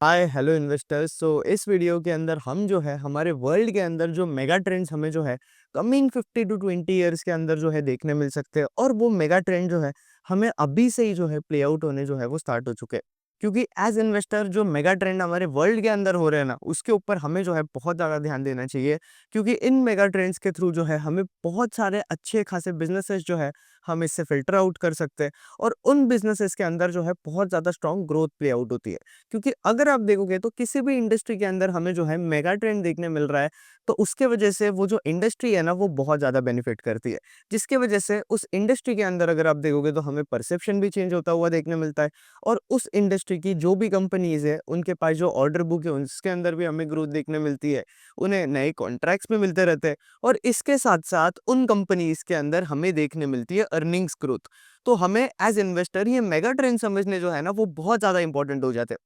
Hi hello investors. इस video के अंदर हम जो है हमारे वर्ल्ड के अंदर जो मेगा ट्रेंड्स हमें जो है कमिंग 50 टू 20 इयर्स के अंदर जो है देखने मिल सकते हैं, और वो मेगा ट्रेंड जो है हमें अभी से ही जो है प्ले आउट होने जो है वो स्टार्ट हो चुके हैं। क्योंकि एज इन्वेस्टर जो मेगा ट्रेंड हमारे वर्ल्ड के अंदर हो रहे हैं ना, उसके ऊपर हमें जो है बहुत ज़्यादा ध्यान देना चाहिए। क्योंकि इन मेगा ट्रेंड्स के थ्रू जो है हमें बहुत सारे अच्छे खासे बिजनेसेस जो है हम इससे फिल्टर आउट कर सकते हैं, और उन बिजनेसेस के अंदर जो है बहुत ज़्यादा स्ट्रॉन्ग ग्रोथ प्ले आउट होती है। क्योंकि अगर आप देखोगे तो किसी भी इंडस्ट्री के अंदर हमें जो है मेगा ट्रेंड देखने मिल रहा है, तो उसके वजह से वो जो इंडस्ट्री है ना वो बहुत ज़्यादा बेनिफिट करती है। जिसके वजह से उस इंडस्ट्री के अंदर अगर आप देखोगे तो हमें परसेप्शन भी चेंज होता हुआ देखने मिलता है, और उस इंडस्ट्री की जो भी कंपनीज है उनके पास जो ऑर्डर बुक है उसके अंदर भी हमें ग्रोथ देखने मिलती है। उन्हें नए कॉन्ट्रैक्ट्स भी मिलते रहते हैं, और इसके साथ साथ उन कंपनीज के अंदर हमें देखने मिलती है अर्निंग्स ग्रोथ। तो हमें एज इन्वेस्टर ये मेगा ट्रेंड समझने जो है ना वो बहुत ज़्यादा इंपॉर्टेंट हो जाते हैं।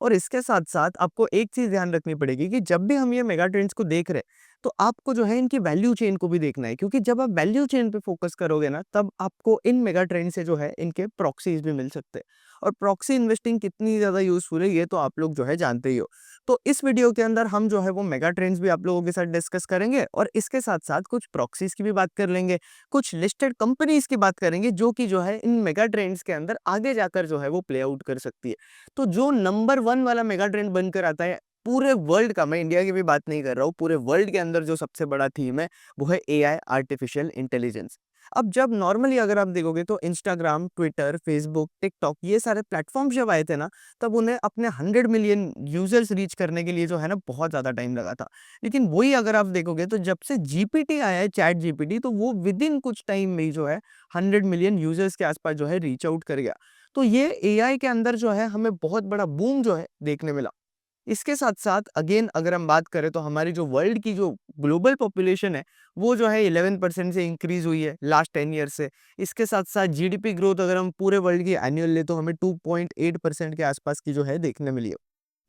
और इसके साथ-साथ आपको एक चीज़ ध्यान रखनी पड़ेगी कि जब भी हम ये मेगा ट्रेंड्स को देख रहे हैं, तो आपको जो है इनकी वैल्यू चेन को भी देखना है। क्योंकि जब आप वैल्यू चेन पे फोकस करोगे ना, तब आपको इन मेगा ट्रेंड से जो है इनके प्रॉक्सीज भी मिल सकते हैं। और प्रॉक्सी इन्वेस्टिंग कितनी ज़्यादा यूज़फुल है ये तो आप लोग जो है जानते ही हो। तो इस वीडियो के अंदर हम जो है वो मेगा ट्रेंड्स भी आप लोगों के साथ डिस्कस करेंगे, और इसके साथ-साथ कुछ प्रॉक्सीज की भी बात कर लेंगे, कुछ लिस्टेड कंपनीज की बात करेंगे जो कि जो है इन मेगा ट्रेंड्स के अंदर आगे जाकर जो है वो प्ले आउट कर सकती है। तो जो नंबर 1 वाला मेगा ट्रेंड बनकर आता है पूरे वर्ल्ड का, मैं इंडिया की भी बात नहीं कर रहा हूँ, पूरे वर्ल्ड के अंदर जो सबसे बड़ा थीम है वो है एआई, आर्टिफिशियल इंटेलिजेंस। अब जब नॉर्मली अगर आप देखोगे तो इंस्टाग्राम, ट्विटर, फेसबुक, टिकटॉक ये सारे प्लेटफॉर्म जब आए थे ना, तब उन्हें अपने 100 मिलियन यूजर्स रीच करने के लिए जो है ना बहुत ज़्यादा टाइम लगा था। लेकिन वही अगर आप देखोगे तो जब से जीपीटी आया है, चैट जीपीटी, तो वो विद इन कुछ टाइम में ही जो है 100 मिलियन यूजर्स के आसपास जो है रीच आउट कर गया। तो ये एआई के अंदर जो है हमें बहुत बड़ा बूम जो है देखने मिला। इसके साथ-साथ अगेन अगर हम बात करें तो हमारी जो वर्ल्ड की जो ग्लोबल पॉपुलेशन है, वो जो है 11% से इंक्रीज़ हुई है लास्ट 10 ईयर से। इसके साथ-साथ जीडीपी ग्रोथ अगर हम पूरे वर्ल्ड की एनुअल लें तो हमें 2.8% के आसपास की जो है देखने मिली है।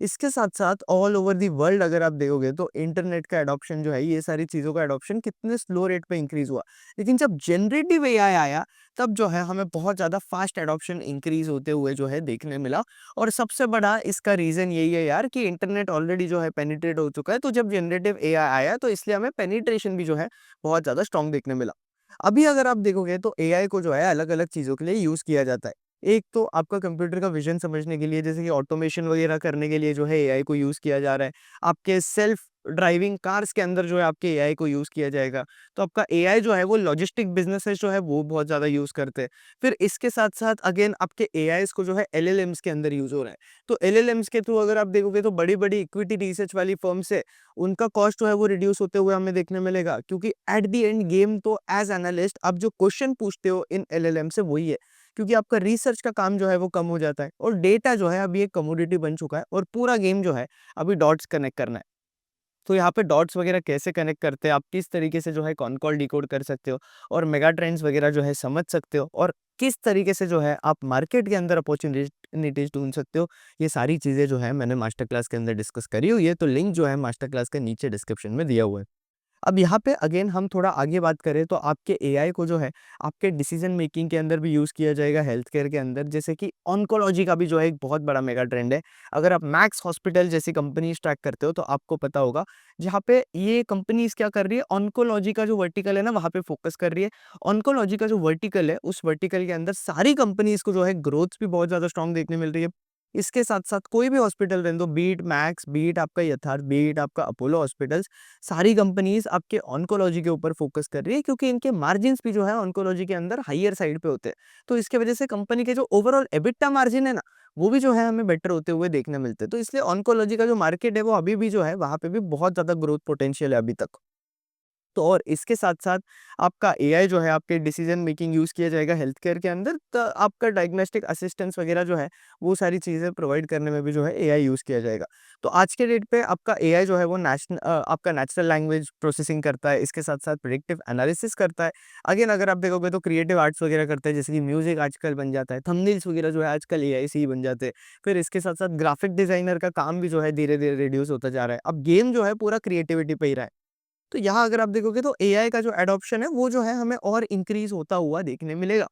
इसके साथ-साथ ऑल ओवर दी वर्ल्ड अगर आप देखोगे तो इंटरनेट का एडॉप्शन जो है, ये सारी चीज़ों का एडॉप्शन कितने स्लो रेट पे इंक्रीज़ हुआ। लेकिन जब जनरेटिव एआई आया, तब जो है हमें बहुत ज़्यादा फास्ट एडॉप्शन इंक्रीज़ होते हुए जो है देखने मिला। और सबसे बड़ा इसका रीज़न यही है यार कि इंटरनेट ऑलरेडी जो है पेनिट्रेट हो चुका है, तो जब जनरेटिव एआई आया तो इसलिए हमें पेनिट्रेशन भी जो है बहुत ज़्यादा स्ट्रॉन्ग देखने मिला। अभी अगर आप देखोगे तो एआई को जो है अलग-अलग चीज़ों के लिए यूज़ किया जाता है। एक तो आपका कंप्यूटर का विज़न समझने के लिए, जैसे कि ऑटोमेशन वगैरह करने के लिए जो है एआई को यूज़ किया जा रहा है। आपके सेल्फ ड्राइविंग कार्स के अंदर जो है आपके एआई को यूज़ किया जाएगा। तो आपका एआई जो है वो लॉजिस्टिक बिज़नेसेस जो है वो बहुत ज़्यादा यूज़ करते हैं। फिर इसके साथ-साथ अगेन आपके एआईज़ को जो है एलएलएम्स के अंदर यूज़ हो रहा है। तो एलएलएम्स के थ्रू अगर आप देखोगे तो बड़ी-बड़ी इक्विटी रिसर्च वाली फर्म्स है, उनका कॉस्ट जो है वो रिड्यूस होते हुए हमें देखने मिलेगा। क्योंकि एट द एंड गेम तो एज़ एनालिस्ट आप जो क्वेश्चन पूछते हो इन एलएलएम से वही है। क्योंकि आपका रिसर्च का काम जो है वो कम हो जाता है, और डेटा जो है अभी एक कमोडिटी बन चुका है, और पूरा गेम जो है अभी डॉट्स कनेक्ट करना है। तो यहाँ पे डॉट्स वगैरह कैसे कनेक्ट करते हैं, आप किस तरीके से जो है कॉन कॉल डिकोड कर सकते हो, और मेगा ट्रेंड्स वगैरह जो है समझ सकते हो, और किस तरीके से जो है आप मार्केट के अंदर अपॉर्चुनिटीज ढूंढ सकते हो, ये सारी चीज़ें जो है मैंने मास्टर क्लास के अंदर डिस्कस करी हुई है। तो लिंक जो है मास्टर क्लास के नीचे डिस्क्रिप्शन में दिया हुआ है। अब यहाँ पे अगेन हम थोड़ा आगे बात करें तो आपके एआई को जो है आपके डिसीजन मेकिंग के अंदर भी यूज़ किया जाएगा हेल्थ केयर के अंदर। जैसे कि ऑन्कोलॉजी का भी जो है एक बहुत बड़ा मेगा ट्रेंड है। अगर आप मैक्स हॉस्पिटल जैसी कंपनीज ट्रैक करते हो तो आपको पता होगा, जहाँ पे ये कंपनीज क्या कर रही है, ऑन्कोलॉजी का जो वर्टिकल है ना वहाँ पे फोकस कर रही है। ऑन्कोलॉजी का जो वर्टिकल है उस वर्टिकल के अंदर सारी कंपनीज को जो है ग्रोथ भी बहुत ज़्यादा स्ट्रॉन्ग देखने मिल रही है। इसके साथ-साथ कोई भी हॉस्पिटल रहने दो, बीट मैक्स, बीट आपका यथार्थ, बीट आपका अपोलो हॉस्पिटल्स, सारी कंपनीज़ आपके ऑन्कोलॉजी के ऊपर फोकस कर रही है, क्योंकि इनके मार्जिन्स भी जो है ऑन्कोलॉजी के अंदर हायर साइड पे होते हैं। तो इसकी वजह से कंपनी के जो ओवरऑल एबिटा मार्जिन है ना, वो भी जो है हमें बेटर होते हुए देखने मिलते हैं। तो इसलिए ऑन्कोलॉजी का जो मार्केट है वो अभी भी जो है वहाँ पे भी बहुत ज़्यादा ग्रोथ पोटेंशियल है अभी तक। तो और इसके साथ-साथ आपका एआई जो है आपके डिसीजन मेकिंग यूज़ किया जाएगा हेल्थ केयर के अंदर, तो आपका डायग्नोस्टिक असिस्टेंस वगैरह जो है, वो सारी चीज़ें प्रोवाइड करने में भी जो है एआई यूज़ किया जाएगा। तो आज के डेट पे आपका एआई जो है वो आपका नेचुरल लैंग्वेज प्रोसेसिंग करता है, इसके साथ-साथ प्रेडिक्टिव एनालिसिस करता है। अगेन अगर आप देखोगे तो क्रिएटिव आर्ट्स वगैरह करता है, जैसे कि म्यूज़िक आजकल बन जाता है, थंबनेल्स वगैरह जो है आजकल एआई से ही बन जाते हैं। फिर इसके साथ-साथ ग्राफिक डिज़ाइनर का काम भी जो है धीरे-धीरे रिड्यूस होता जा रहा है। अब गेम जो है पूरा क्रिएटिविटी पे ही रहा है। तो यहाँ अगर आप देखोगे तो एआई का जो एडॉप्शन है वो जो है हमें और इंक्रीज़ होता हुआ देखने मिलेगा।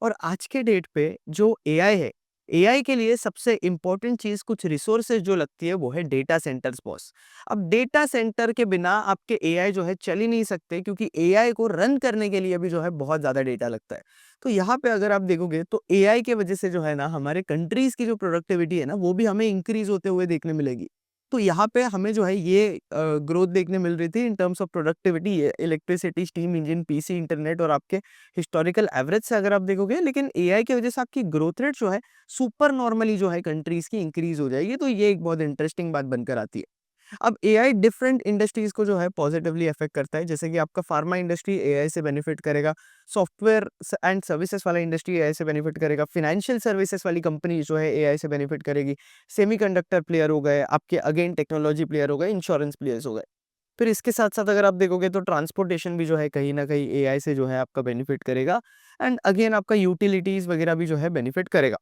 और आज के डेट पे जो एआई है, एआई के लिए सबसे इम्पोर्टेंट चीज़ कुछ रिसोर्सेज जो लगती है वो है डेटा सेंटर्स बॉस। अब डेटा सेंटर के बिना आपके एआई जो है चल ही नहीं सकते, क्योंकि एआई को रन करने के लिए भी जो है बहुत ज़्यादा डेटा लगता है। तो यहाँ पे अगर आप देखोगे तो एआई के वजह से जो है ना हमारे कंट्रीज़ की जो प्रोडक्टिविटी है ना वो भी हमें इंक्रीज़ होते हुए देखने मिलेगी। तो यहाँ पे हमें जो है ये ग्रोथ देखने मिल रही थी in terms of productivity, electricity, steam engine, PC, internet और आपके हिस्टोरिकल एवरेज से अगर आप देखोगे, लेकिन एआई की वजह से आपकी ग्रोथ रेट जो है सुपर नॉर्मली जो है कंट्रीज की इंक्रीज हो जाएगी। तो ये एक बहुत इंटरेस्टिंग बात बनकर आती है। अब एआई डिफरेंट इंडस्ट्रीज को जो है पॉजिटिवली अफेक्ट करता है, जैसे कि आपका फार्मा इंडस्ट्री एआई से बेनिफिट करेगा, सॉफ्टवेयर एंड सर्विसेज वाला इंडस्ट्री एआई से बेनिफिट करेगा, फाइनेंशियल सर्विसेज वाली कंपनी जो है एआई से बेनिफिट करेगी, सेमीकंडक्टर प्लेयर हो गए आपके, अगेन टेक्नोलॉजी प्लेयर हो गए, इंश्योरेंस प्लेयर्स हो गए। फिर इसके साथ-साथ अगर आप देखोगे तो ट्रांसपोर्टेशन भी जो है कहीं न कहीं एआई से जो है आपका बेनिफिट करेगा, एंड अगेन आपका यूटिलिटीज़ वगैरह भी जो है बेनिफिट करेगा।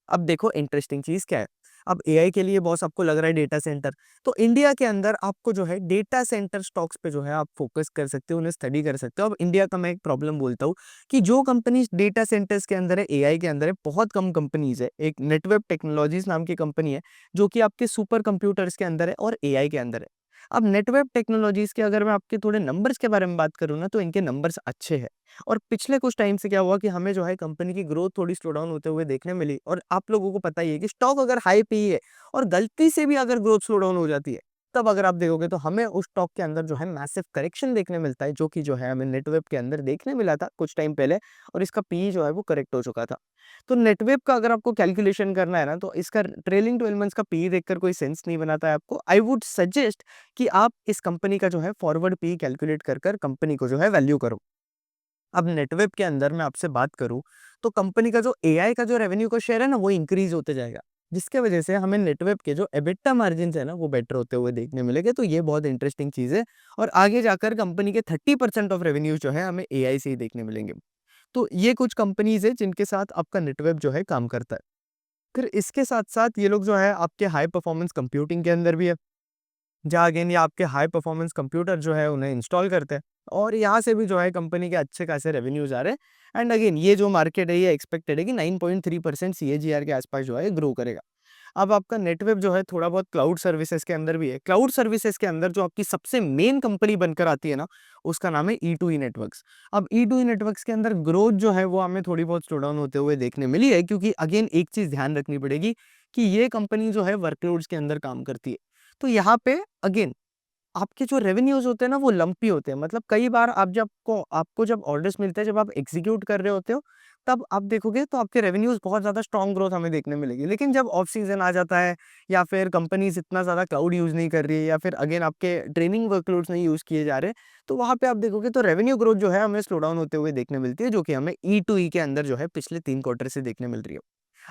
अब देखो इंटरेस्टिंग चीज़ क्या है, अब एआई के लिए बॉस आपको लग रहा है डेटा सेंटर, तो इंडिया के अंदर आपको जो है डेटा सेंटर स्टॉक्स पे जो है आप फ़ोकस कर सकते हो, उन्हें स्टडी कर सकते हो। अब इंडिया का मैं एक प्रॉब्लम बोलता हूँ कि जो कंपनीज़ डेटा सेंटर्स के अंदर है, एआई के अंदर है, बहुत कम कंपनीज़ है। एक नेटवेब टेक्नोलॉजीज़ नाम की कंपनी है, जो कि आपके सुपर कंप्यूटर्स के अंदर है और एआई के अंदर है। अब नेटवेब टेक्नोलॉजीज़ के अगर मैं आपके थोड़े नंबर्स के बारे में बात करूँ ना, तो इनके नंबर्स अच्छे हैं। और पिछले कुछ टाइम से क्या हुआ कि हमें जो है कंपनी की ग्रोथ थोड़ी स्लो डाउन होते हुए देखने मिली, और आप लोगों को पता ही है कि स्टॉक अगर हाई पे ही है और गलती से भी अगर ग्रोथ स्लो डाउन हो जाती है, तब अगर आप देखोगे तो हमें उस स्टॉक के अंदर जो है मैसिव करेक्शन देखने मिलता है, जो कि जो है हमें नेटवेब के अंदर देखने मिला था कुछ टाइम पहले, और इसका पी जो है वो करेक्ट हो चुका था। तो नेटवेब का अगर आपको कैलकुलेशन करना है ना, तो इसका ट्रेलिंग 12 मंथ्स का पी देखकर कोई सेंस नहीं बनाता है आपको। आई वुड सजेस्ट कि आप इस कंपनी का जो है फॉरवर्ड पी कैलकुलेट कर कंपनी को जो है वैल्यू करो। अब नेटवेब के अंदर मैं आपसे बात करूँ, तो कंपनी का जो एआई का जो रेवेन्यू का शेयर है ना, वो इंक्रीज़ होते जाएगा। जिसके वजह से हमें नेटवेब के जो एबिटा मार्जिन्स है ना, वो बेटर होते हुए देखने मिलेंगे। तो ये बहुत इंटरेस्टिंग चीज़ है, और आगे जाकर कंपनी के 30% ऑफ रेवेन्यूज़ जो है हमें एआई से ही देखने मिलेंगे। तो ये कुछ कंपनीज़ है जिनके साथ आपका नेटवेब जो है काम करता है। फिर इसके साथ-साथ ये लोग जो है आपके हाई परफॉर्मेंस कंप्यूटिंग के अंदर भी है। जहाँ अगेन ये आपके हाई परफॉर्मेंस कंप्यूटर जो है उन्हें इंस्टॉल करते हैं, और यहाँ से भी जो है कंपनी के अच्छे खासे रेवेन्यूज आ रहे हैं। एंड अगेन ये जो मार्केट है ये एक्सपेक्टेड है कि 9.3% सीएजीआर के आसपास जो है ग्रो करेगा। अब आपका नेटवेब जो है थोड़ा बहुत क्लाउड सर्विसेज के अंदर भी है। क्लाउड सर्विसेज के अंदर जो आपकी सबसे मेन कंपनी बनकर आती है ना, उसका नाम है ई2ई नेटवर्क्स। अब ई2ई नेटवर्क्स के अंदर ग्रोथ जो है वो हमें थोड़ी बहुत स्लो डाउन होते हुए देखने मिली है, क्योंकि अगेन एक चीज़ ध्यान रखनी पड़ेगी कि ये कंपनी जो है वर्कलोड्स के अंदर काम करती है। तो यहाँ पे अगेन आपके जो रेवेन्यूज़ होते हैं ना वो लंपी होते हैं। मतलब कई बार आप जब को आपको जब ऑर्डर्स मिलते हैं, जब आप एग्ज़ीक्यूट कर रहे होते हो, तब आप देखोगे तो आपके रेवेन्यूज़ बहुत ज़्यादा स्ट्रॉन्ग ग्रोथ हमें देखने मिलेगी। लेकिन जब ऑफ सीज़न आ जाता है, या फिर कंपनीज़ इतना ज़्यादा क्लाउड यूज़ नहीं कर रही है, या फिर अगेन आपके ट्रेनिंग वर्कलोड्स नहीं यूज़ किए जा रहे, तो वहाँ पे आप देखोगे तो रेवेन्यू ग्रोथ जो है हमें स्लो डाउन होते हुए देखने मिलती है, जो कि हमें ई2ई के अंदर जो है पिछले 3 क्वार्टर से देखने मिल रही है।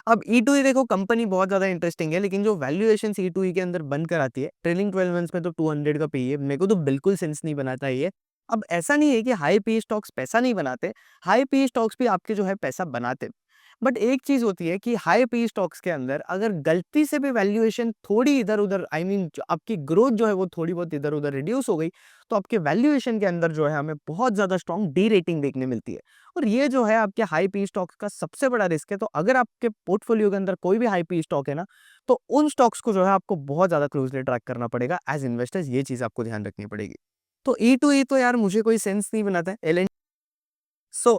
अब ई2ई देखो कंपनी बहुत ज़्यादा इंटरेस्टिंग है, लेकिन जो वैल्यूएशन ई2ई के अंदर बनकर आती है, ट्रेलिंग 12 मंथ्स में तो 200 का पी है, मेरे को तो बिल्कुल सेंस नहीं बनाता है ये। अब ऐसा नहीं है कि हाई पी स्टॉक्स पैसा नहीं बनाते, हाई पी स्टॉक्स भी आपके जो है पैसा बनाते। बट एक चीज़ होती है कि हाई पी स्टॉक्स के अंदर अगर गलती से भी वैल्यूएशन थोड़ी इधर-उधर, आई मीन जो आपकी ग्रोथ जो है वो थोड़ी बहुत इधर-उधर रिड्यूस हो गई, तो आपके वैल्यूएशन के अंदर जो है हमें बहुत ज़्यादा स्ट्रॉन्ग डी-रेटिंग देखने मिलती है। और ये जो है आपके हाई पी स्टॉक्स का सबसे बड़ा रिस्क है। तो अगर आपके पोर्टफोलियो के अंदर कोई भी हाई पी स्टॉक है ना, तो उन स्टॉक्स को जो है आपको बहुत ज़्यादा क्लोज़ली ट्रैक करना पड़ेगा एज़ इन्वेस्टर्स, ये चीज़ आपको ध्यान रखनी पड़ेगी। तो ई टू ई तो यार मुझे कोई सेंस नहीं बनाता है। एल एंड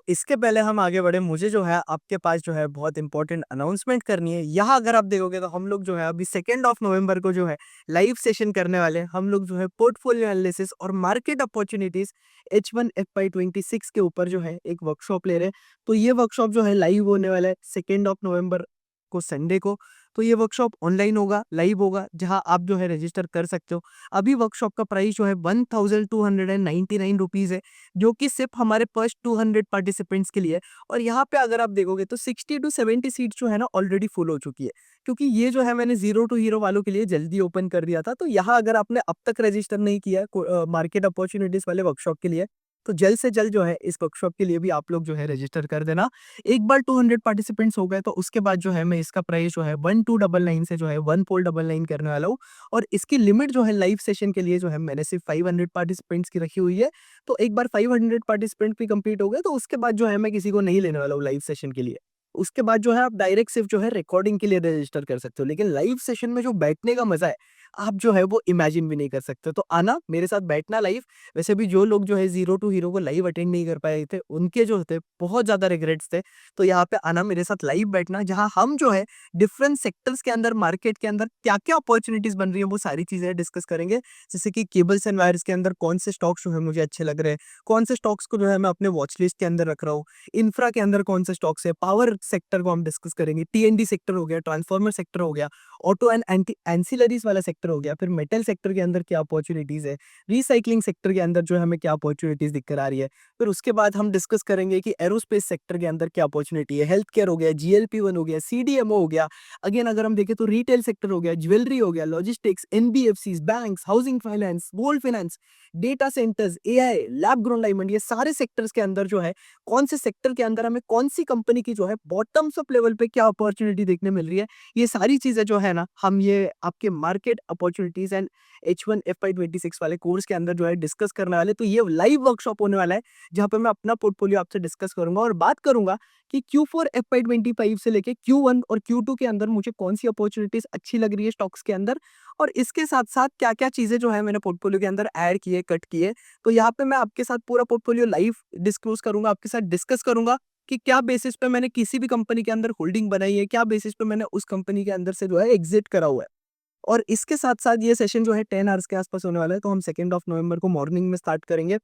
इसके पहले हम आगे बढ़े, मुझे जो है आपके पास जो है बहुत इंपॉर्टेंट अनाउंसमेंट करनी है। यहाँ अगर आप देखोगे तो हम लोग जो है अभी 2 ऑफ नवंबर को जो है लाइव सेशन करने वाले हैं। हम लोग जो है पोर्टफोलियो एनालिसिस और मार्केट अपॉर्चुनिटीज H1 FY26 के ऊपर जो है एक वर्कशॉप ले रहे हैं। तो ये वर्कशॉप जो है लाइव होने वाला है 2 ऑफ नवंबर को, संडे को। तो ये वर्कशॉप ऑनलाइन होगा, लाइव होगा, जहाँ आप जो है रजिस्टर कर सकते हो। अभी वर्कशॉप का प्राइस जो है 1299 है, जो कि सिर्फ हमारे फर्स्ट 200 पार्टिसिपेंट्स के लिए है। और यहाँ पे अगर आप देखोगे तो 60 टू 70 सीट जो है ना ऑलरेडी फुल हो चुकी है, क्योंकि ये जो है मैंने जीरो टू हीरो वालों के लिए जल्दी ओपन कर दिया था। तो यहाँ अगर आपने अब तक रजिस्टर नहीं किया है मार्केट अपॉर्चुनिटीज वाले वर्कशॉप के लिए, तो जल्द से जल्द जो है इस वर्कशॉप के लिए भी आप लोग जो है रजिस्टर कर देना। एक बार 200 पार्टिसिपेंट्स हो गए तो उसके बाद जो है मैं इसका प्राइस जो है 1299 से जो है 1499 करने वाला हूँ। और इसकी लिमिट जो है लाइव सेशन के लिए जो है मैंने सिर्फ 500 पार्टिसिपेंट्स की रखी हुई है। तो एक बार 500 पार्टिसिपेंट भी कंप्लीट हो गए तो उसके बाद जो है मैं किसी को नहीं लेने वाला हूँ लाइव सेशन के लिए। उसके बाद जो है आप डायरेक्ट सिर्फ जो है रिकॉर्डिंग के लिए रजिस्टर कर सकते हो। लेकिन लाइव सेशन में जो बैठने का मजा है, आप जो है वो इमेजिन भी नहीं कर सकते। तो आना मेरे साथ बैठना लाइव। वैसे भी जो लोग जो है जीरो टू हीरो को लाइव अटेंड नहीं कर पाए थे, उनके जो थे बहुत ज्यादा रिग्रेट्स थे। तो यहाँ पे आना मेरे साथ लाइव बैठना, जहाँ हम जो है डिफरेंट सेक्टर्स के अंदर, मार्केट के अंदर क्या क्या अपॉर्चुनिटीज बन रही है वो सारी चीजें डिस्कस करेंगे। जैसे कि केबल्स एंड वायर्स के अंदर कौन से स्टॉक्स जो है मुझे अच्छे लग रहे हैं, कौन से स्टॉक्स को जो है मैं अपने वॉच लिस्ट के अंदर रख रहा हूँ, इंफ्रा के अंदर कौन से स्टॉक्स है, पावर सेक्टर को हम डिस्कस करेंगे, टीएनडी सेक्टर हो गया, ट्रांसफार्मर सेक्टर हो गया, ऑटो एंड एंसिलरीज वाला सेक्टर हो गया, फिर मेटल सेक्टर के अंदर क्या अपॉर्चुनिटीज है, रिसाइकलिंग सेक्टर के अंदर जो है हमें क्या अपॉर्चुनिटीज दिखकर आ रही है। फिर उसके बाद हम डिस्कस करेंगे कि एरोस्पेस सेक्टर के अंदर क्या अपॉर्चुनिटी है, हेल्थ केयर हो गया, जीएलपी-1 हो गया, सीडीएमओ हो गया। अगेन अगर हम देखें तो रिटेल सेक्टर हो गया, ज्वेलरी हो गया, logistics, NBFCs, banks, housing finance, gold finance, data centres, AI, lab grown diamond, ये सारे सेक्टर्स के अंदर जो है कौन से सेक्टर के अंदर हमें कौन सी कंपनी की जो है बॉटम्स अप लेवल पे क्या अपॉर्चुनिटी देखने मिल रही है, ये सारी चीजें जो है ना हम ये आपके market opportunities and H1 FY26 वाले कोर्स के अंदर जो है डिस्कस करने वाले। तो ये लाइव वर्कशॉप होने वाला है, जहाँ पे मैं अपना पोर्टफोलियो आपसे डिस्कस करूंगा और बात करूंगा कि Q4 FY25 से लेके Q1 और Q2 के अंदर मुझे कौन सी अपॉर्चुनिटीज अच्छी लग रही है स्टॉक्स के अंदर, और इसके साथ साथ क्या क्या चीजें जो है मैंने पोर्टफोलियो के अंदर ऐड किए, कट किए। तो यहाँ पे मैं आपके साथ पूरा पोर्टफोलियो लाइव डिस्क्लोज करूंगा, आपके साथ डिस्कस करूंगा कि क्या बेसिस पे मैंने किसी भी कंपनी के अंदर होल्डिंग बनाई है, क्या बेसिस पे मैंने उस कंपनी के अंदर से जो है एग्जिट करा हुआ है। और इसके साथ-साथ ये सेशन जो है 10 आवर्स के आसपास होने वाला है, तो हम 2nd ऑफ नवंबर को मॉर्निंग में स्टार्ट करेंगे।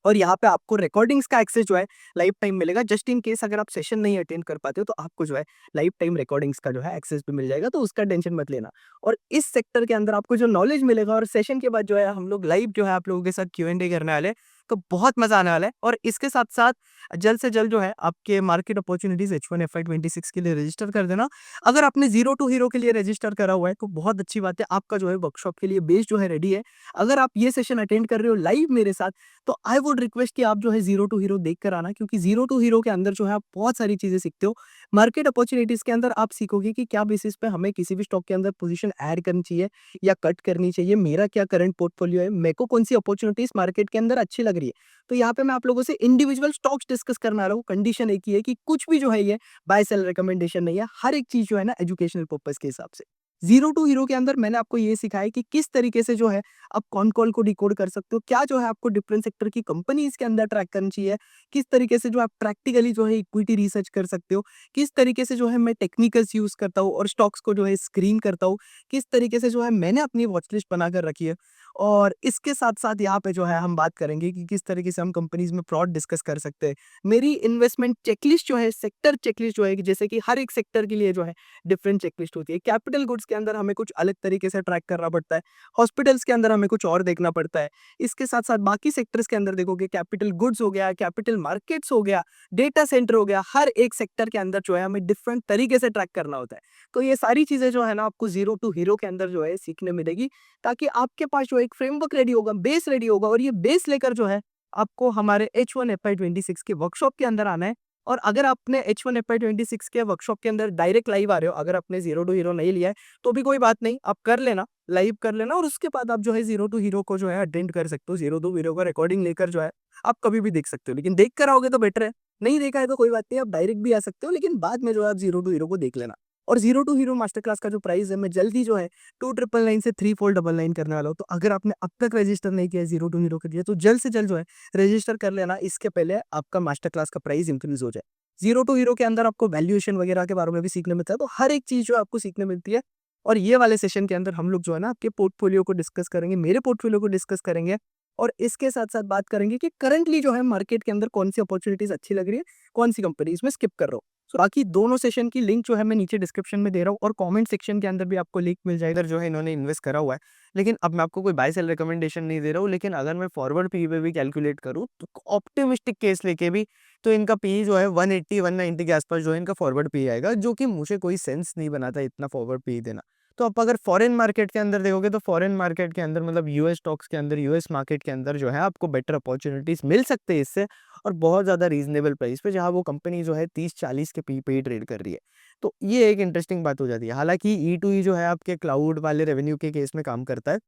और यहाँ पे आपको रिकॉर्डिंग्स का एक्सेस जो है लाइफ टाइम मिलेगा। जस्ट इन केस अगर आप सेशन नहीं अटेंड कर पाते हो तो आपको जो है लाइफ टाइम रिकॉर्डिंग्स का जो है एक्सेस भी मिल जाएगा, तो उसका टेंशन मत लेना। और इस सेक्टर के अंदर आपको जो नॉलेज मिलेगा, और सेशन के बाद जो है हम लोग लाइव जो है आप लोगों के साथ Q&A करने वाले हैं, तो बहुत मजा आने वाला है। और इसके साथ साथ जल्द से जल्द जो है आपके मार्केट अपॉर्चुनिटीज H1 FY26 के लिए रजिस्टर कर देना। अगर आपने जीरो टू हीरो के लिए रजिस्टर करा हुआ है तो बहुत अच्छी बात है, आपका जो है वर्कशॉप के लिए बेस जो है रेडी है। अगर आप ये सेशन अटेंड कर रहे हो लाइव मेरे साथ, तो आई वुड रिक्वेस्ट कि आप जो है जीरो टू हीरो देख कर आना, क्योंकि जीरो टू हीरो के अंदर जो है आप बहुत सारी चीजें सीखते हो। मार्केट अपॉर्चुनिटीज के अंदर आप सीखोगे कि क्या बेसिस पे हमें किसी भी स्टॉक के अंदर पोजीशन ऐड करनी चाहिए या कट करनी चाहिए, मेरा क्या करंट पोर्टफोलियो है, मेरे को कौन सी अपॉर्चुनिटीज मार्केट के अंदर अच्छी लग रही है। तो यहाँ पे मैं आप लोगों से इंडिविजुअल स्टॉक्स डिस्कस करना रहा हूँ। कंडीशन एक ही है कि कुछ भी जो है ये बाय सेल रिकमेंडेशन नहीं है, हर एक चीज जो है ना एजुकेशनल पर्पज के हिसाब से। जीरो टू हीरो के अंदर मैंने आपको ये सिखाया कि किस तरीके से जो है आप कौन कॉल को डिकोड कर सकते हो, क्या जो है आपको डिफरेंट सेक्टर की कंपनीज के अंदर ट्रैक करनी चाहिए, किस तरीके से जो आप प्रैक्टिकली जो है इक्विटी रिसर्च कर सकते हो, किस तरीके से जो है मैं टेक्निकल्स यूज करता हूँ और स्टॉक्स को जो है स्क्रीन करता हूँ, किस तरीके से जो है मैंने अपनी वॉच लिस्ट बनाकर रखी है। और इसके साथ साथ यहाँ पे जो है हम बात करेंगे कि किस तरीके से हम कंपनीज में फ्रॉड डिस्कस कर सकते हैं। मेरी इन्वेस्टमेंट चेकलिस्ट जो है, सेक्टर चेकलिस्ट जो है, कि जैसे कि हर एक सेक्टर के लिए जो है डिफरेंट चेकलिस्ट होती है। कैपिटल गुड्स के अंदर हमें कुछ अलग तरीके से ट्रैक करना पड़ता है, हॉस्पिटल्स के अंदर हमें कुछ और देखना पड़ता है। इसके साथ साथ बाकी सेक्टर्स के अंदर देखोगे, कैपिटल गुड्स हो गया, कैपिटल मार्केट्स हो गया, डेटा सेंटर हो गया, हर एक सेक्टर के अंदर जो है हमें डिफरेंट तरीके से ट्रैक करना होता है। तो ये सारी चीजें जो है ना आपको जीरो टू हीरो के अंदर जो है सीखने मिलेगी, ताकि आपके पास जो एक फ्रेमवर्क रेडी होगा, बेस रेडी होगा, और ये बेस लेकर जो है आपको हमारे H1 FY26 के वर्कशॉप के अंदर आना है। और अगर आपने H1 FY26 के वर्कशॉप के अंदर डायरेक्ट लाइव आ रहे हो, अगर आपने जीरो टू हीरो नहीं लिया है तो भी कोई बात नहीं, आप कर लेना, लाइव कर लेना, और उसके बाद आप जो है जीरो टू हीरो को जो है अटेंड कर सकते हो। जीरो टू हीरो का रिकॉर्डिंग लेकर जो है आप कभी भी देख सकते हो, लेकिन देख कर आओगे तो बेटर है। नहीं देखा है तो कोई बात नहीं, आप डायरेक्ट भी आ सकते हो, लेकिन बाद में जो है आप जीरो टू हीरो को देख लेना। और zero to hero master class का जो प्राइस है, मैं जल्दी जो है 2999 से 3499 करने वाला हूँ। तो अगर आपने अब तक रजिस्टर नहीं किया है जीरो टू हीरो के लिए, तो जल्द से जल्द जो है रजिस्टर कर लेना, इसके पहले आपका मास्टर क्लास का प्राइस इंक्रीज हो जाए। जीरो टू हीरो के अंदर आपको वैल्यूएशन वगैरह के बारे में भी सीखने मिलता है, तो हर एक चीज जो है आपको सीखने मिलती है। और ये वाले सेशन के अंदर हम लोग जो है ना आपके पोर्टफोलियो को डिस्कस करेंगे, मेरे पोर्टफोलियो को डिस्कस करेंगे, और इसके साथ साथ बात करेंगे कि करंटली जो है मार्केट के अंदर कौन सी अपॉर्चुनिटीज अच्छी लग रही है, कौन सी कंपनीज में स्किप कर रहा हूँ। बाकी दोनों सेशन की लिंक जो है मैं नीचे डिस्क्रिप्शन में दे रहा हूँ, और कमेंट सेक्शन के अंदर भी आपको लिंक मिल जाएगा। इधर जो है इन्होंने इन्वेस्ट करा हुआ है, लेकिन अब मैं आपको कोई बाय सेल रिकमेंडेशन नहीं दे रहा हूँ, लेकिन अगर मैं फॉरवर्ड पी पे भी कैलकुलेट करूँ तो ऑप्टिमिस्टिक केस लेके भी, तो इनका पी जो है 180 190 के आसपास जो है इनका फॉरवर्ड पी आएगा, जो कि मुझे कोई सेंस नहीं बनाता इतना फॉरवर्ड पी देना। तो आप अगर फॉरेन मार्केट के अंदर देखोगे, तो फॉरेन मार्केट के अंदर मतलब यूएस स्टॉक्स के अंदर, यूएस मार्केट के अंदर जो है आपको बेटर अपॉर्चुनिटीज मिल सकते हैं इससे, और बहुत ज़्यादा रीजनेबल प्राइस पे, जहाँ वो कंपनी जो है 30-40 के पी पे ही ट्रेड कर रही है। तो ये एक इंटरेस्टिंग बात हो जाती है। हालांकि ई जो है आपके क्लाउड वाले रेवेन्यू के केस में काम करता है,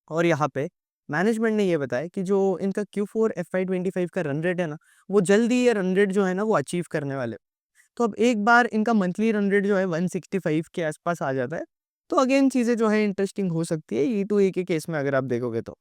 और यहाँ पे मैनेजमेंट ने ये बताया कि जो इनका Q4 FY25 का रन रेट है ना, वो जल्दी ये रन रेट जो है ना वो अचीव करने वाले। तो अब एक बार इनका मंथली रन रेट जो है 165 के आसपास आ जाता है। तो अगेन चीज़ें जो है इंटरेस्टिंग हो सकती है ई2ई के केस में अगर आप देखोगे तो।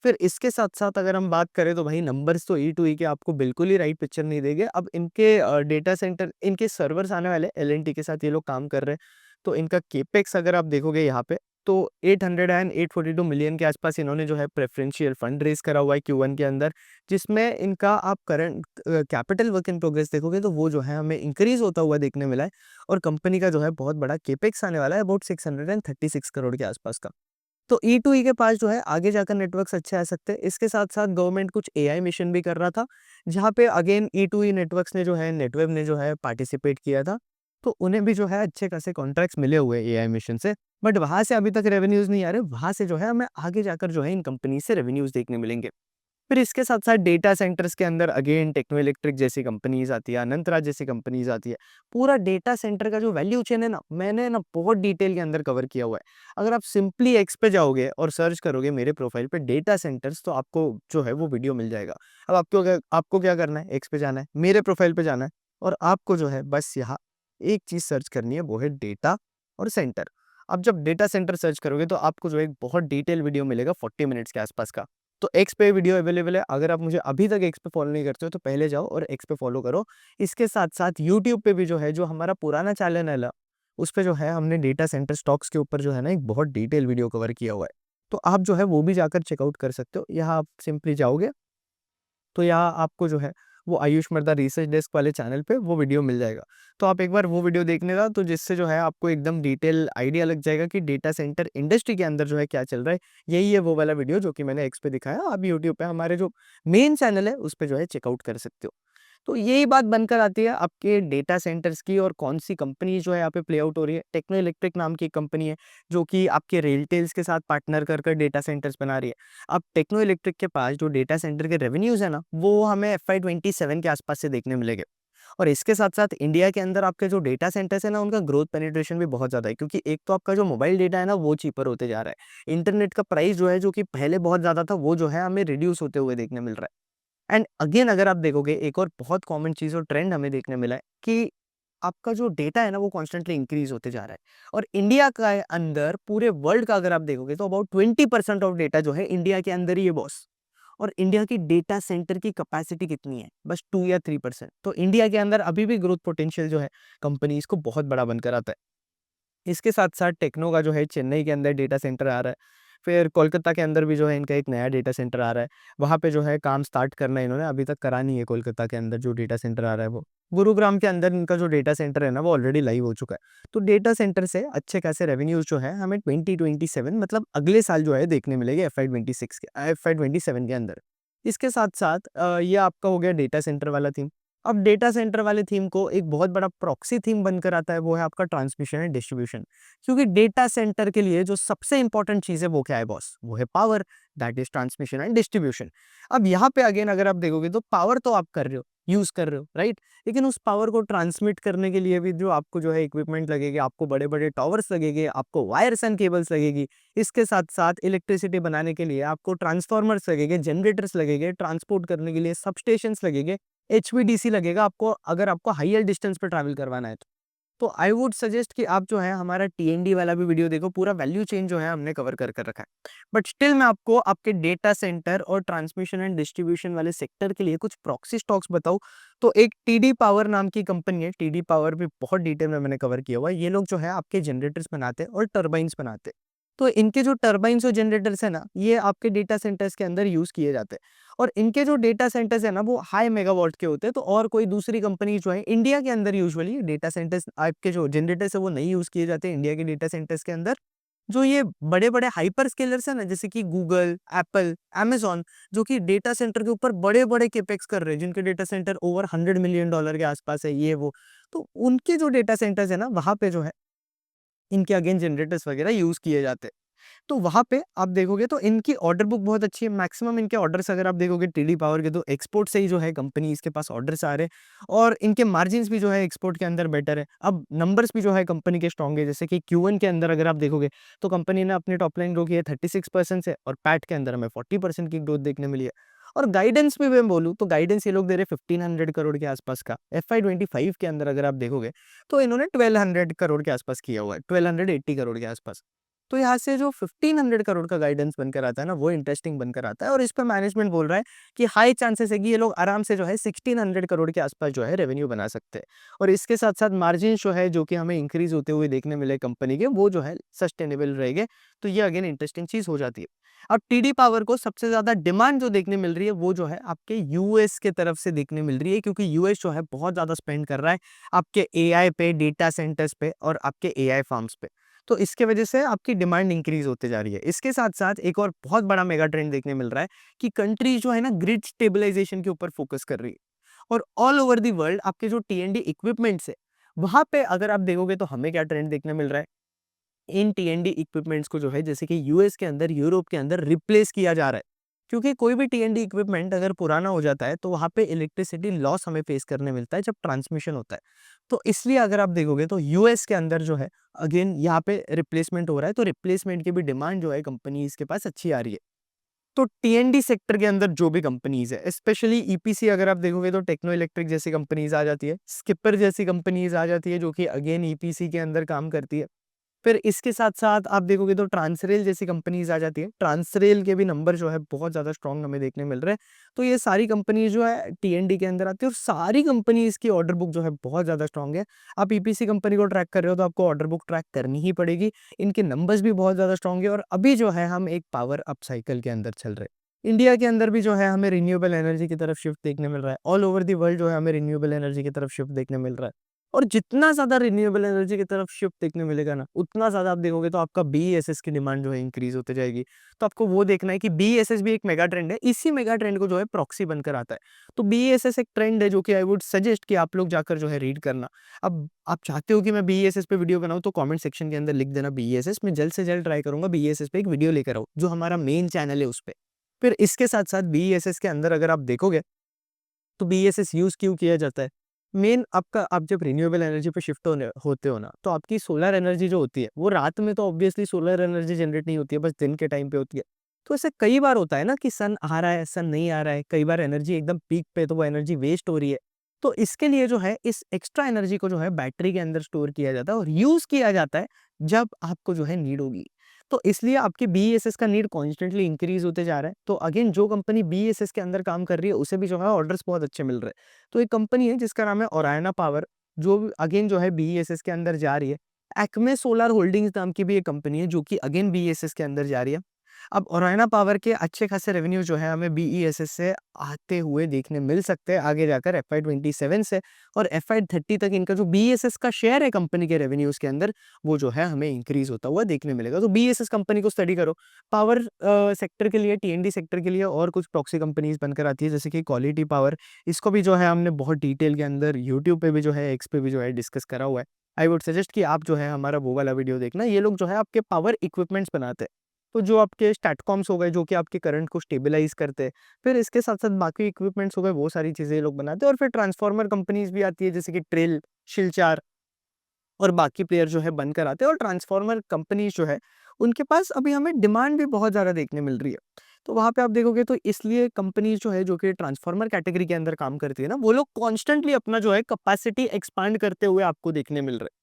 फिर इसके साथ-साथ अगर हम बात करें तो भाई नंबर्स तो ई2ई के आपको बिल्कुल ही राइट पिक्चर नहीं देंगे। अब इनके डेटा सेंटर इनके सर्वर्स आने वाले हैं, एल-एन-टी के साथ ये लोग काम कर रहे हैं। तो इनका कैपेक्स अगर आप देखोगे यहाँ पे तो 800 एंड 842 मिलियन के आसपास इन्होंने जो है प्रेफरेंशियल फंड रेज़ करा हुआ है क्यू1 के अंदर, जिसमें इनका आप current capital work in progress देखोगे तो वो जो है हमें इंक्रीज़ होता हुआ देखने मिला है और कंपनी का जो है बहुत बड़ा कैपेक्स आने वाला है अबाउट 636 करोड़ के आसपास का। तो ई2ई के पास जो है आगे जाकर नेटवर्क्स अच्छे आ सकते हैं। इसके साथ-साथ गवर्नमेंट कुछ एआई मिशन भी कर रहा था, जहाँ पे अगेन ई2ई नेटवर्क्स ने जो है नेटवेव ने जो है पार्टिसिपेट किया था। तो उन्हें भी जो है अच्छे खासे कॉन्ट्रैक्ट्स मिले हुए हैं एआई मिशन से। बट वहाँ से अभी तक रेवेन्यूज़ नहीं आ रहे, वहाँ से जो है हमें आगे जाकर जो है इन कंपनी से रेवेन्यूज़ देखने मिलेंगे। फिर इसके साथ-साथ डेटा सेंटर्स के अंदर अगेन टेक्नो इलेक्ट्रिक जैसी कंपनीज़ आती है, अनंतराज जैसी कंपनीज़ आती है। पूरा डेटा सेंटर का जो वैल्यू चेन है ना, मैंने ना बहुत डिटेल के अंदर कवर किया हुआ है। अगर आप सिंपली एक्स पे जाओगे और सर्च करोगे मेरे प्रोफाइल पे डेटा सेंटर्स तो आपको जो है वो वीडियो मिल जाएगा। अब आपको क्या करना है, एक्स पे जाना है, मेरे प्रोफाइल पे जाना है और आपको जो है बस यहाँ एक चीज़ सर्च करनी है, वो है डेटा और सेंटर। अब जब डेटा सेंटर सर्च करोगे तो आपको जो है एक बहुत डिटेल वीडियो मिलेगा 40 मिनट्स के आसपास का। तो एक्स पे वीडियो अवेलेबल है। अगर आप मुझे अभी तक एक्स पे फॉलो नहीं करते हो तो पहले जाओ और एक्स पे फॉलो करो। इसके साथ-साथ यूट्यूब पे भी जो है जो हमारा पुराना चैनल है ना, उस पे जो है हमने डेटा सेंटर स्टॉक्स के ऊपर जो है ना एक बहुत डिटेल वीडियो कवर किया हुआ है। तो आप जो है वो भी जाकर चेकआउट कर सकते हो। यहाँ आप सिंपली जाओगे तो यहाँ आपको जो है वो आयुष मर्दा रिसर्च डेस्क वाले चैनल पे वो वीडियो मिल जाएगा। तो आप एक बार वो वीडियो देखने का तो जिससे जो है आपको एकदम डिटेल आइडिया लग जाएगा कि डेटा सेंटर इंडस्ट्री के अंदर जो है क्या चल रहा है। यही है वो वाला वीडियो जो कि मैंने एक्स पे दिखाया। आप यूट्यूब पे हमारे जो मेन चैनल है उस पे जो है चेकआउट कर सकते हो। तो यही बात बनकर आती है आपके डेटा सेंटर्स की और कौन-सी कंपनी जो है यहाँ पे प्ले आउट हो रही है। टेक्नो इलेक्ट्रिक नाम की एक कंपनी है, जो कि आपके रेलटेल्स के साथ पार्टनर कर कर डेटा सेंटर्स बना रही है। अब टेक्नो इलेक्ट्रिक के पास जो डेटा सेंटर के रेवेन्यूज़ है ना, वो हमें एफवाई 27 के आसपास से देखने मिलेंगे। और इसके साथ-साथ इंडिया के अंदर आपके जो डेटा सेंटर्स है ना, उनका ग्रोथ पेनिट्रेशन भी बहुत ज़्यादा है क्योंकि एक तो आपका जो मोबाइल डेटा है ना, वो चीपर होते जा रहा है। इंटरनेट का प्राइस जो है, जो कि पहले बहुत ज़्यादा था, वो जो है हमें रिड्यूस होते हुए देखने मिल रहा है। एंड अगेन अगर आप देखोगे एक और बहुत कॉमन चीज़ और ट्रेंड हमें देखने मिला है कि आपका जो डेटा है ना वो कॉन्स्टेंटली इंक्रीज होते जा रहा है और इंडिया का अंदर पूरे वर्ल्ड का अगर आप देखोगे तो अबाउट 20% ऑफ डेटा जो है इंडिया के अंदर ही है बॉस। और इंडिया की डेटा सेंटर की कैपेसिटी कितनी है, बस 2 या 3%। तो इंडिया के अंदर अभी भी ग्रोथ पोटेंशियल जो है कंपनीज को बहुत बड़ा बनकर आता है। इसके साथ-साथ टेक्नो का जो है चेन्नई के अंदर डेटा सेंटर आ रहा है। फिर कोलकाता के अंदर भी जो है इनका एक नया डेटा सेंटर आ रहा है। वहाँ पे जो है काम स्टार्ट करना है इन्होंने, अभी तक करा नहीं है कोलकाता के अंदर जो डेटा सेंटर आ रहा है वो। गुरुग्राम के अंदर इनका जो डेटा सेंटर है ना वो ऑलरेडी लाइव हो चुका है। तो डेटा सेंटर से अच्छे खासे रेवेन्यूज़ जो है हमें 2027 मतलब अगले साल जो है देखने मिलेंगे एफवाई 26 के एफवाई 27 के अंदर। इसके साथ-साथ ये आपका हो गया डेटा सेंटर वाला थीम। अब डेटा सेंटर वाले थीम को एक बहुत बड़ा प्रॉक्सी थीम बनकर आता है, वो है आपका ट्रांसमिशन एंड डिस्ट्रीब्यूशन। क्योंकि डेटा सेंटर के लिए जो सबसे इंपॉर्टेंट चीज़ है वो क्या है बॉस? वो है power, that is transmission and distribution. अब यहाँ पे अगेन अगर आप देखोगे तो पावर तो आप कर रहे हो, यूज़ कर रहे हो, राइट? लेकिन उस पावर को ट्रांसमिट करने के लिए भी जो आपको जो है इक्विपमेंट लगेगी, आपको बड़े-बड़े टॉवर्स लगेंगे, आपको वायर्स एंड केबल्स लगेगी। इसके साथ-साथ इलेक्ट्रिसिटी बनाने के लिए आपको ट्रांसफार्मर्स लगेंगे, जनरेटर्स लगेंगे, ट्रांसपोर्ट करने के लिए सबस्टेशंस लगेंगे, एचवीडीसी लगेगा आपको अगर आपको हायर डिस्टेंस पे ट्रैवल करवाना है तो। तो आई वुड सजेस्ट कि आप जो है हमारा टीएनडी वाला भी वीडियो देखो, पूरा वैल्यू चेन जो है हमने कवर कर कर रखा है। बट स्टिल मैं आपको आपके डेटा सेंटर और ट्रांसमिशन एंड डिस्ट्रीब्यूशन वाले सेक्टर के लिए कुछ प्रॉक्सी स्टॉक्स बताऊँ, तो एक टीडी पावर नाम की कंपनी है, टीडी पावर भी बहुत डिटेल में मैंने कवर किया हुआ है। ये लोग जो है आपके जनरेटर्स बनाते हैं और टरबाइन्स बनाते हैं। तो इनके जो टरबाइन्स और जनरेटर्स है ना, ये आपके डेटा सेंटर्स के अंदर यूज़ किए जाते हैं। और इनके जो डेटा सेंटर्स है ना वो हाई मेगावाट के होते हैं, तो और कोई दूसरी कंपनी जो है इंडिया के अंदर यूजुअली डेटा सेंटर्स आपके जो जनरेटर्स है वो नहीं यूज़ किए जाते हैं इंडिया के डेटा सेंटर्स के अंदर। जो ये बड़े-बड़े हाइपर स्केलर्स है ना जैसे कि गूगल, एप्पल, अमेज़न, जो कि डेटा सेंटर के ऊपर बड़े-बड़े कैपेक्स कर रहे हैं, जिनके डेटा सेंटर ओवर $100 मिलियन के आसपास है ये वो। तो उनके जो डेटा सेंटर्स है ना वहाँ पे जो है इनके अगेन जनरेटर्स वगैरह यूज़ किए जाते हैं। तो वहाँ पे आप देखोगे तो इनकी ऑर्डर बुक बहुत अच्छी है। मैक्सिमम इनके ऑर्डर्स अगर आप देखोगे टीडी पावर के तो एक्सपोर्ट से ही जो है कंपनीज़ के पास ऑर्डर्स आ रहे हैं और इनके मार्जिन्स भी जो है एक्सपोर्ट के अंदर बेटर है। अब नंबर्स भी जो है कंपनी के स्ट्रॉन्ग है, जैसे कि Q1 के अंदर अगर आप देखोगे तो कंपनी ने अपनी टॉप लाइन ग्रो की है 36% से और पैट के अंदर हमें 40% की ग्रोथ देखने मिली है। और गाइडेंस भी मैं बोलूँ तो गाइडेंस ये लोग दे रहे 1500 करोड़ के आसपास का। FY25 के अंदर अगर आप देखोगे तो इन्होंने 1200 करोड़ के आसपास किया हुआ है, 1280 करोड़ के आसपास। तो यहाँ से जो 1500 करोड़ का गाइडेंस बनकर आता है ना, वो इंटरेस्टिंग बनकर आता है और इस पे मैनेजमेंट बोल रहा है कि हाई चांसेस है कि ये लोग आराम से जो है 1600 करोड़ के आसपास जो है रेवेन्यू बना सकते हैं। और इसके साथ-साथ मार्जिन जो है जो कि हमें इंक्रीज़ होते हुए देखने मिले कंपनी के, वो जो है सस्टेनेबल रहेंगे। तो ये अगेन इंटरेस्टिंग चीज़ हो जाती है। अब टीडी पावर को सबसे ज़्यादा डिमांड जो देखने मिल रही है, वो जो है आपके यूएस के तरफ से देखने मिल रही है, क्योंकि यूएस जो है बहुत ज़्यादा स्पेंड कर रहा है आपके एआई पे, डेटा सेंटर्स पे और आपके एआई फार्म्स पे। तो इसके वजह से आपकी डिमांड इंक्रीज़ होते जा रही है। इसके साथ-साथ एक और बहुत बड़ा मेगा ट्रेंड देखने मिल रहा है कि कंट्री जो है ना ग्रिड स्टेबलाइजेशन के ऊपर फोकस कर रही है। और ऑल ओवर द वर्ल्ड आपके जो टी-एन-डी इक्विपमेंट्स है, वहाँ पे अगर आप देखोगे तो हमें क्या ट्रेंड देखने मिल रहा है? इन टी-एन-डी इक्विपमेंट्स को जो है जैसे कि यूएस के अंदर, यूरोप के अंदर रिप्लेस किया जा रहा है। क्योंकि कोई भी टी-एन-डी इक्विपमेंट अगर पुराना हो जाता है तो वहाँ पे इलेक्ट्रिसिटी लॉस हमें फेस करने मिलता है जब ट्रांसमिशन होता है। तो इसलिए अगर आप देखोगे तो यूएस के अंदर जो है अगेन यहाँ पे रिप्लेसमेंट हो रहा है, तो रिप्लेसमेंट की भी डिमांड जो है कंपनीज़ के पास अच्छी आ रही है। तो टी-एन-डी सेक्टर के अंदर जो भी कंपनीज़ है, स्पेशली ईपीसी अगर आप देखोगे तो टेक्नो इलेक्ट्रिक जैसी कंपनीज़ आ जाती है, स्किपर जैसी कंपनीज़ आ जाती है जो कि अगेन ईपीसी के अंदर काम करती है। फिर इसके साथ-साथ आप देखोगे तो ट्रांसरेल जैसी कंपनीज़ आ जाती है। ट्रांसरेल के भी नंबर जो है बहुत ज़्यादा स्ट्रॉन्ग हमें देखने मिल रहे हैं। तो ये सारी कंपनीज़ जो है टी-एन-डी के अंदर आती है और सारी कंपनीज़ की ऑर्डर बुक जो है बहुत ज़्यादा स्ट्रॉन्ग है। आप ईपीसी कंपनी को ट्रैक कर रहे हो तो आपको ऑर्डर बुक ट्रैक करनी ही पड़ेगी। इनके नंबर्स भी बहुत ज़्यादा स्ट्रॉन्ग है और अभी जो है हम एक पावर अप साइकिल के अंदर चल रहे हैं। इंडिया के अंदर भी जो है हमें रिन्यूएबल एनर्जी की तरफ शिफ्ट देखने मिल रहा है। ऑल ओवर द वर्ल्ड जो है हमें रिन्यूएबल एनर्जी की तरफ शिफ्ट देखने मिल रहा है। और जितना ज़्यादा रिन्यूएबल एनर्जी की तरफ शिफ्ट देखने मिलेगा ना, उतना ज़्यादा आप देखोगे तो आपका बीईएसएस की डिमांड जो है इंक्रीज़ होते जाएगी। तो आपको वो देखना है कि बीईएसएस भी एक मेगा ट्रेंड है, इसी मेगा ट्रेंड को जो है प्रॉक्सी बनकर आता है। तो बीईएसएस एक ट्रेंड है जो कि आई वुड सजेस्ट कि आप लोग जाकर जो है रीड करना। अब आप चाहते हो कि मैं बीईएसएस पे वीडियो बनाऊँ तो कमेंट सेक्शन के अंदर लिख देना बीईएसएस, मैं जल्द से जल्द ट्राई करूँगा बीईएसएस पे एक वीडियो लेकर आऊँ, जो हमारा मेन चैनल है उस पे। फिर इसके साथ-साथ बीईएसएस के अंदर अगर आप देखोगे तो बीएसएस यूज़ क्यों किया जाता है? मेन आपका आप जब रिन्यूएबल एनर्जी पे शिफ्ट होने होते हो ना, तो आपकी सोलर एनर्जी जो होती है, वो रात में तो ऑब्वियसली सोलर एनर्जी जनरेट नहीं होती है, बस दिन के टाइम पे होती है। तो ऐसे कई बार होता है ना कि सन आ रहा है, सन नहीं आ रहा है, कई बार एनर्जी एकदम पीक पे तो वो एनर्जी वेस्ट हो रही है। तो इसके लिए जो है इस एक्स्ट्रा एनर्जी को जो है बैटरी के अंदर स्टोर किया जाता है और यूज़ किया जाता है जब आपको जो है नीड होगी। तो इसलिए आपके बीईएसएस का नीड कॉन्स्टेंटली इंक्रीज़ होते जा रहा है। तो अगेन जो कंपनी बीईएसएस के अंदर काम कर रही है, उसे भी जो है ऑर्डर्स बहुत अच्छे मिल रहे हैं। तो एक कंपनी है जिसका नाम है ओरायना पावर, जो अगेन जो है बीईएसएस के अंदर जा रही है। एक्मे सोलर होल्डिंग्स नाम की भी एक कंपनी है जो कि अगेन बीईएसएस के अंदर जा रही है। अब ओरायना पावर के अच्छे खासे रेवेन्यू जो है हमें बीईएसएस से आते हुए देखने मिल सकते हैं आगे जाकर FY27 से, और FY30 तक इनका जो बीईएसएस का शेयर है कंपनी के रेवेन्यूज़ के अंदर, वो जो है हमें इंक्रीज़ होता हुआ देखने मिलेगा। तो बीईएसएस कंपनी को स्टडी करो। पावर सेक्टर के लिए, टीएनडी सेक्टर के लिए और कुछ प्रॉक्सी कंपनीज़ बनकर आती है जैसे कि क्वालिटी पावर। इसको भी जो है हमने बहुत डिटेल के अंदर यूट्यूब पे भी जो है, एक्स पे भी जो है डिस्कस करा हुआ है। आई वुड सजेस्ट कि आप जो है हमारा वो वाला वीडियो देखना। ये लोग जो है आपके पावर इक्विपमेंट्स बनाते हैं। तो जो आपके स्टैटकॉम्स हो गए जो कि आपके करंट को स्टेबलाइज़ करते हैं। फिर इसके साथ-साथ बाकी इक्विपमेंट्स हो गए, वो सारी चीज़ें ये लोग बनाते हैं और फिर ट्रांसफार्मर कंपनीज़ भी आती है जैसे कि ट्रेल, शिलचार और बाकी प्लेयर जो है बनकर आते हैं। और ट्रांसफार्मर कंपनीज़ जो है, उनके पास अभी हमें डिमांड भी बहुत ज़्यादा देखने मिल रही है। तो वहाँ पे आप देखोगे तो इसलिए कंपनीज़ जो है जो कि ट्रांसफार्मर कैटेगरी के अंदर काम करती है ना, वो लोग कॉन्स्टेंटली अपना जो है कैपेसिटी एक्सपांड करते हुए आपको देखने मिल रहे हैं।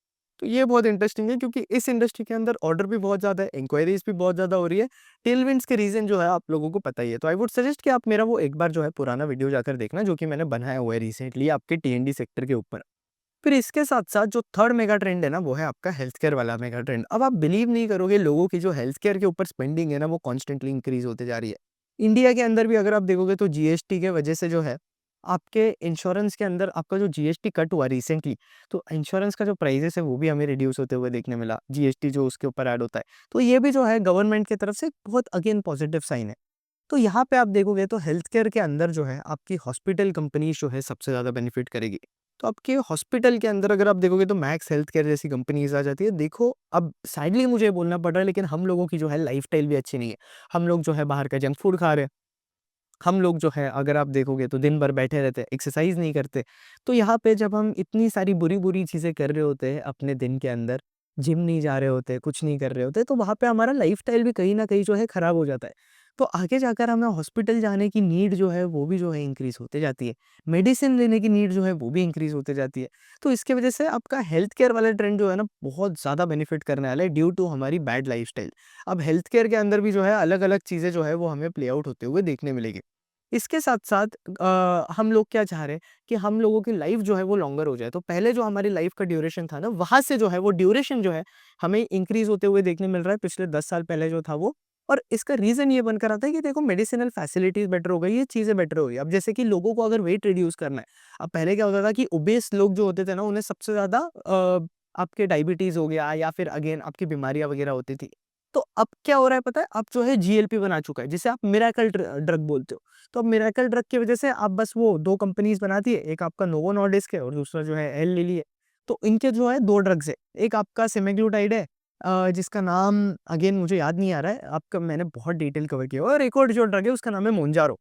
तो ये बहुत इंटरेस्टिंग है क्योंकि इस इंडस्ट्री के अंदर ऑर्डर भी बहुत ज़्यादा है, इंक्वायरीज़ भी बहुत ज़्यादा हो रही है। टेलविंड्स के रीज़न जो है आप लोगों को पता ही है। तो आई वुड सजेस्ट कि आप मेरा वो एक बार जो है पुराना वीडियो जाकर देखना, जो कि मैंने बनाया हुआ है रिसेंटली आपके टीएनडी सेक्टर के ऊपर। फिर इसके साथ-साथ जो थर्ड मेगा ट्रेंड है ना, वो है आपका हेल्थ केयर वाला मेगा ट्रेंड। अब आप बिलीव नहीं करोगे, लोगों की जो हेल्थ केयर के ऊपर स्पेंडिंग है ना, वो कॉन्स्टेंटली इंक्रीज़ होते जा रही है। इंडिया के अंदर भी अगर आप देखोगे तो जीएसटी के वजह से जो है, आपके इंश्योरेंस के अंदर आपका जो जीएसटी कट हुआ रिसेंटली, तो इंश्योरेंस का जो प्राइसेज़ है वो भी हमें रिड्यूस होते हुए देखने मिला, जीएसटी जो उसके ऊपर ऐड होता है। तो ये भी जो है गवर्नमेंट की तरफ से बहुत अगेन पॉजिटिव साइन है। तो यहाँ पे आप देखोगे तो हेल्थ केयर के अंदर जो है आपकी हॉस्पिटल कंपनीज़ जो है सबसे ज़्यादा बेनिफिट करेगी। तो आपके हॉस्पिटल के अंदर अगर आप देखोगे तो मैक्स हेल्थ केयर जैसी कंपनीज़ आ जाती है। देखो, अब सैडली मुझे बोलना पड़ रहा है, लेकिन हम लोगों की जो है लाइफ़स्टाइल भी अच्छी नहीं है। हम लोग जो है बाहर का जंक फूड खा रहे हैं। हम लोग जो है अगर आप देखोगे तो दिन भर बैठे रहते हैं, एक्सरसाइज़ नहीं करते। तो यहाँ पे जब हम इतनी सारी बुरी-बुरी चीज़ें कर रहे होते हैं अपने दिन के अंदर, जिम नहीं जा रहे होते, कुछ नहीं कर रहे होते, तो वहाँ पे हमारा लाइफ़स्टाइल भी कहीं न कहीं जो है खराब हो जाता है। तो आगे जाकर हमें हॉस्पिटल जाने की नीड जो है वो भी जो है इंक्रीज़ होते जाती है। मेडिसिन लेने की नीड जो है वो भी इंक्रीज़ होते जाती है। तो इसकी वजह से आपका हेल्थ केयर वाला ट्रेंड जो है ना बहुत ज़्यादा बेनिफिट करने वाला है ड्यू टू हमारी बैड लाइफ़स्टाइल। अब हेल्थ केयर के अंदर भी जो है अलग-अलग चीज़ें जो है वो हमें प्ले आउट होते हुए देखने मिलेंगी। इसके साथ-साथ हम लोग क्या चाह रहे हैं कि हम लोगों की लाइफ़ जो है वो लॉन्गर हो जाए। तो पहले जो हमारी लाइफ़ का ड्यूरेशन था ना, वहाँ से जो है वो ड्यूरेशन जो है हमें इंक्रीज़ होते हुए देखने मिल रहा है पिछले 10 साल पहले जो था वो। और इसका रीज़न ये बनकर आता है कि देखो मेडिसिनल फैसिलिटीज़ बेटर हो गई, ये चीज़ें बेटर हो गई। अब जैसे कि लोगों को अगर वेट रिड्यूस करना है, अब पहले क्या होता था कि ओबेस लोग जो होते थे ना, उन्हें सबसे ज़्यादा आपके डायबिटीज़ हो गया या फिर अगेन आपकी बीमारियाँ वगैरह होती थी। तो अब क्या हो रहा है पता है? अब जो है जीएलपी-1 आ चुका है, जिसे आप मिरेकल ड्रग बोलते हो। तो अब मिरेकल ड्रग की वजह से आप बस वो 2 कंपनीज़ बनाती है, एक आपका नोवो नॉर्डिस्क है और दूसरा जो है एल लिली है। तो इनके जो है 2 ड्रग्स है, एक आपका सेमाग्लूटाइड है जिसका नाम अगेन मुझे याद नहीं आ रहा है, आपका मैंने बहुत डिटेल कवर किया हुआ है और एक और जो ड्रग है उसका नाम है मोंजारो।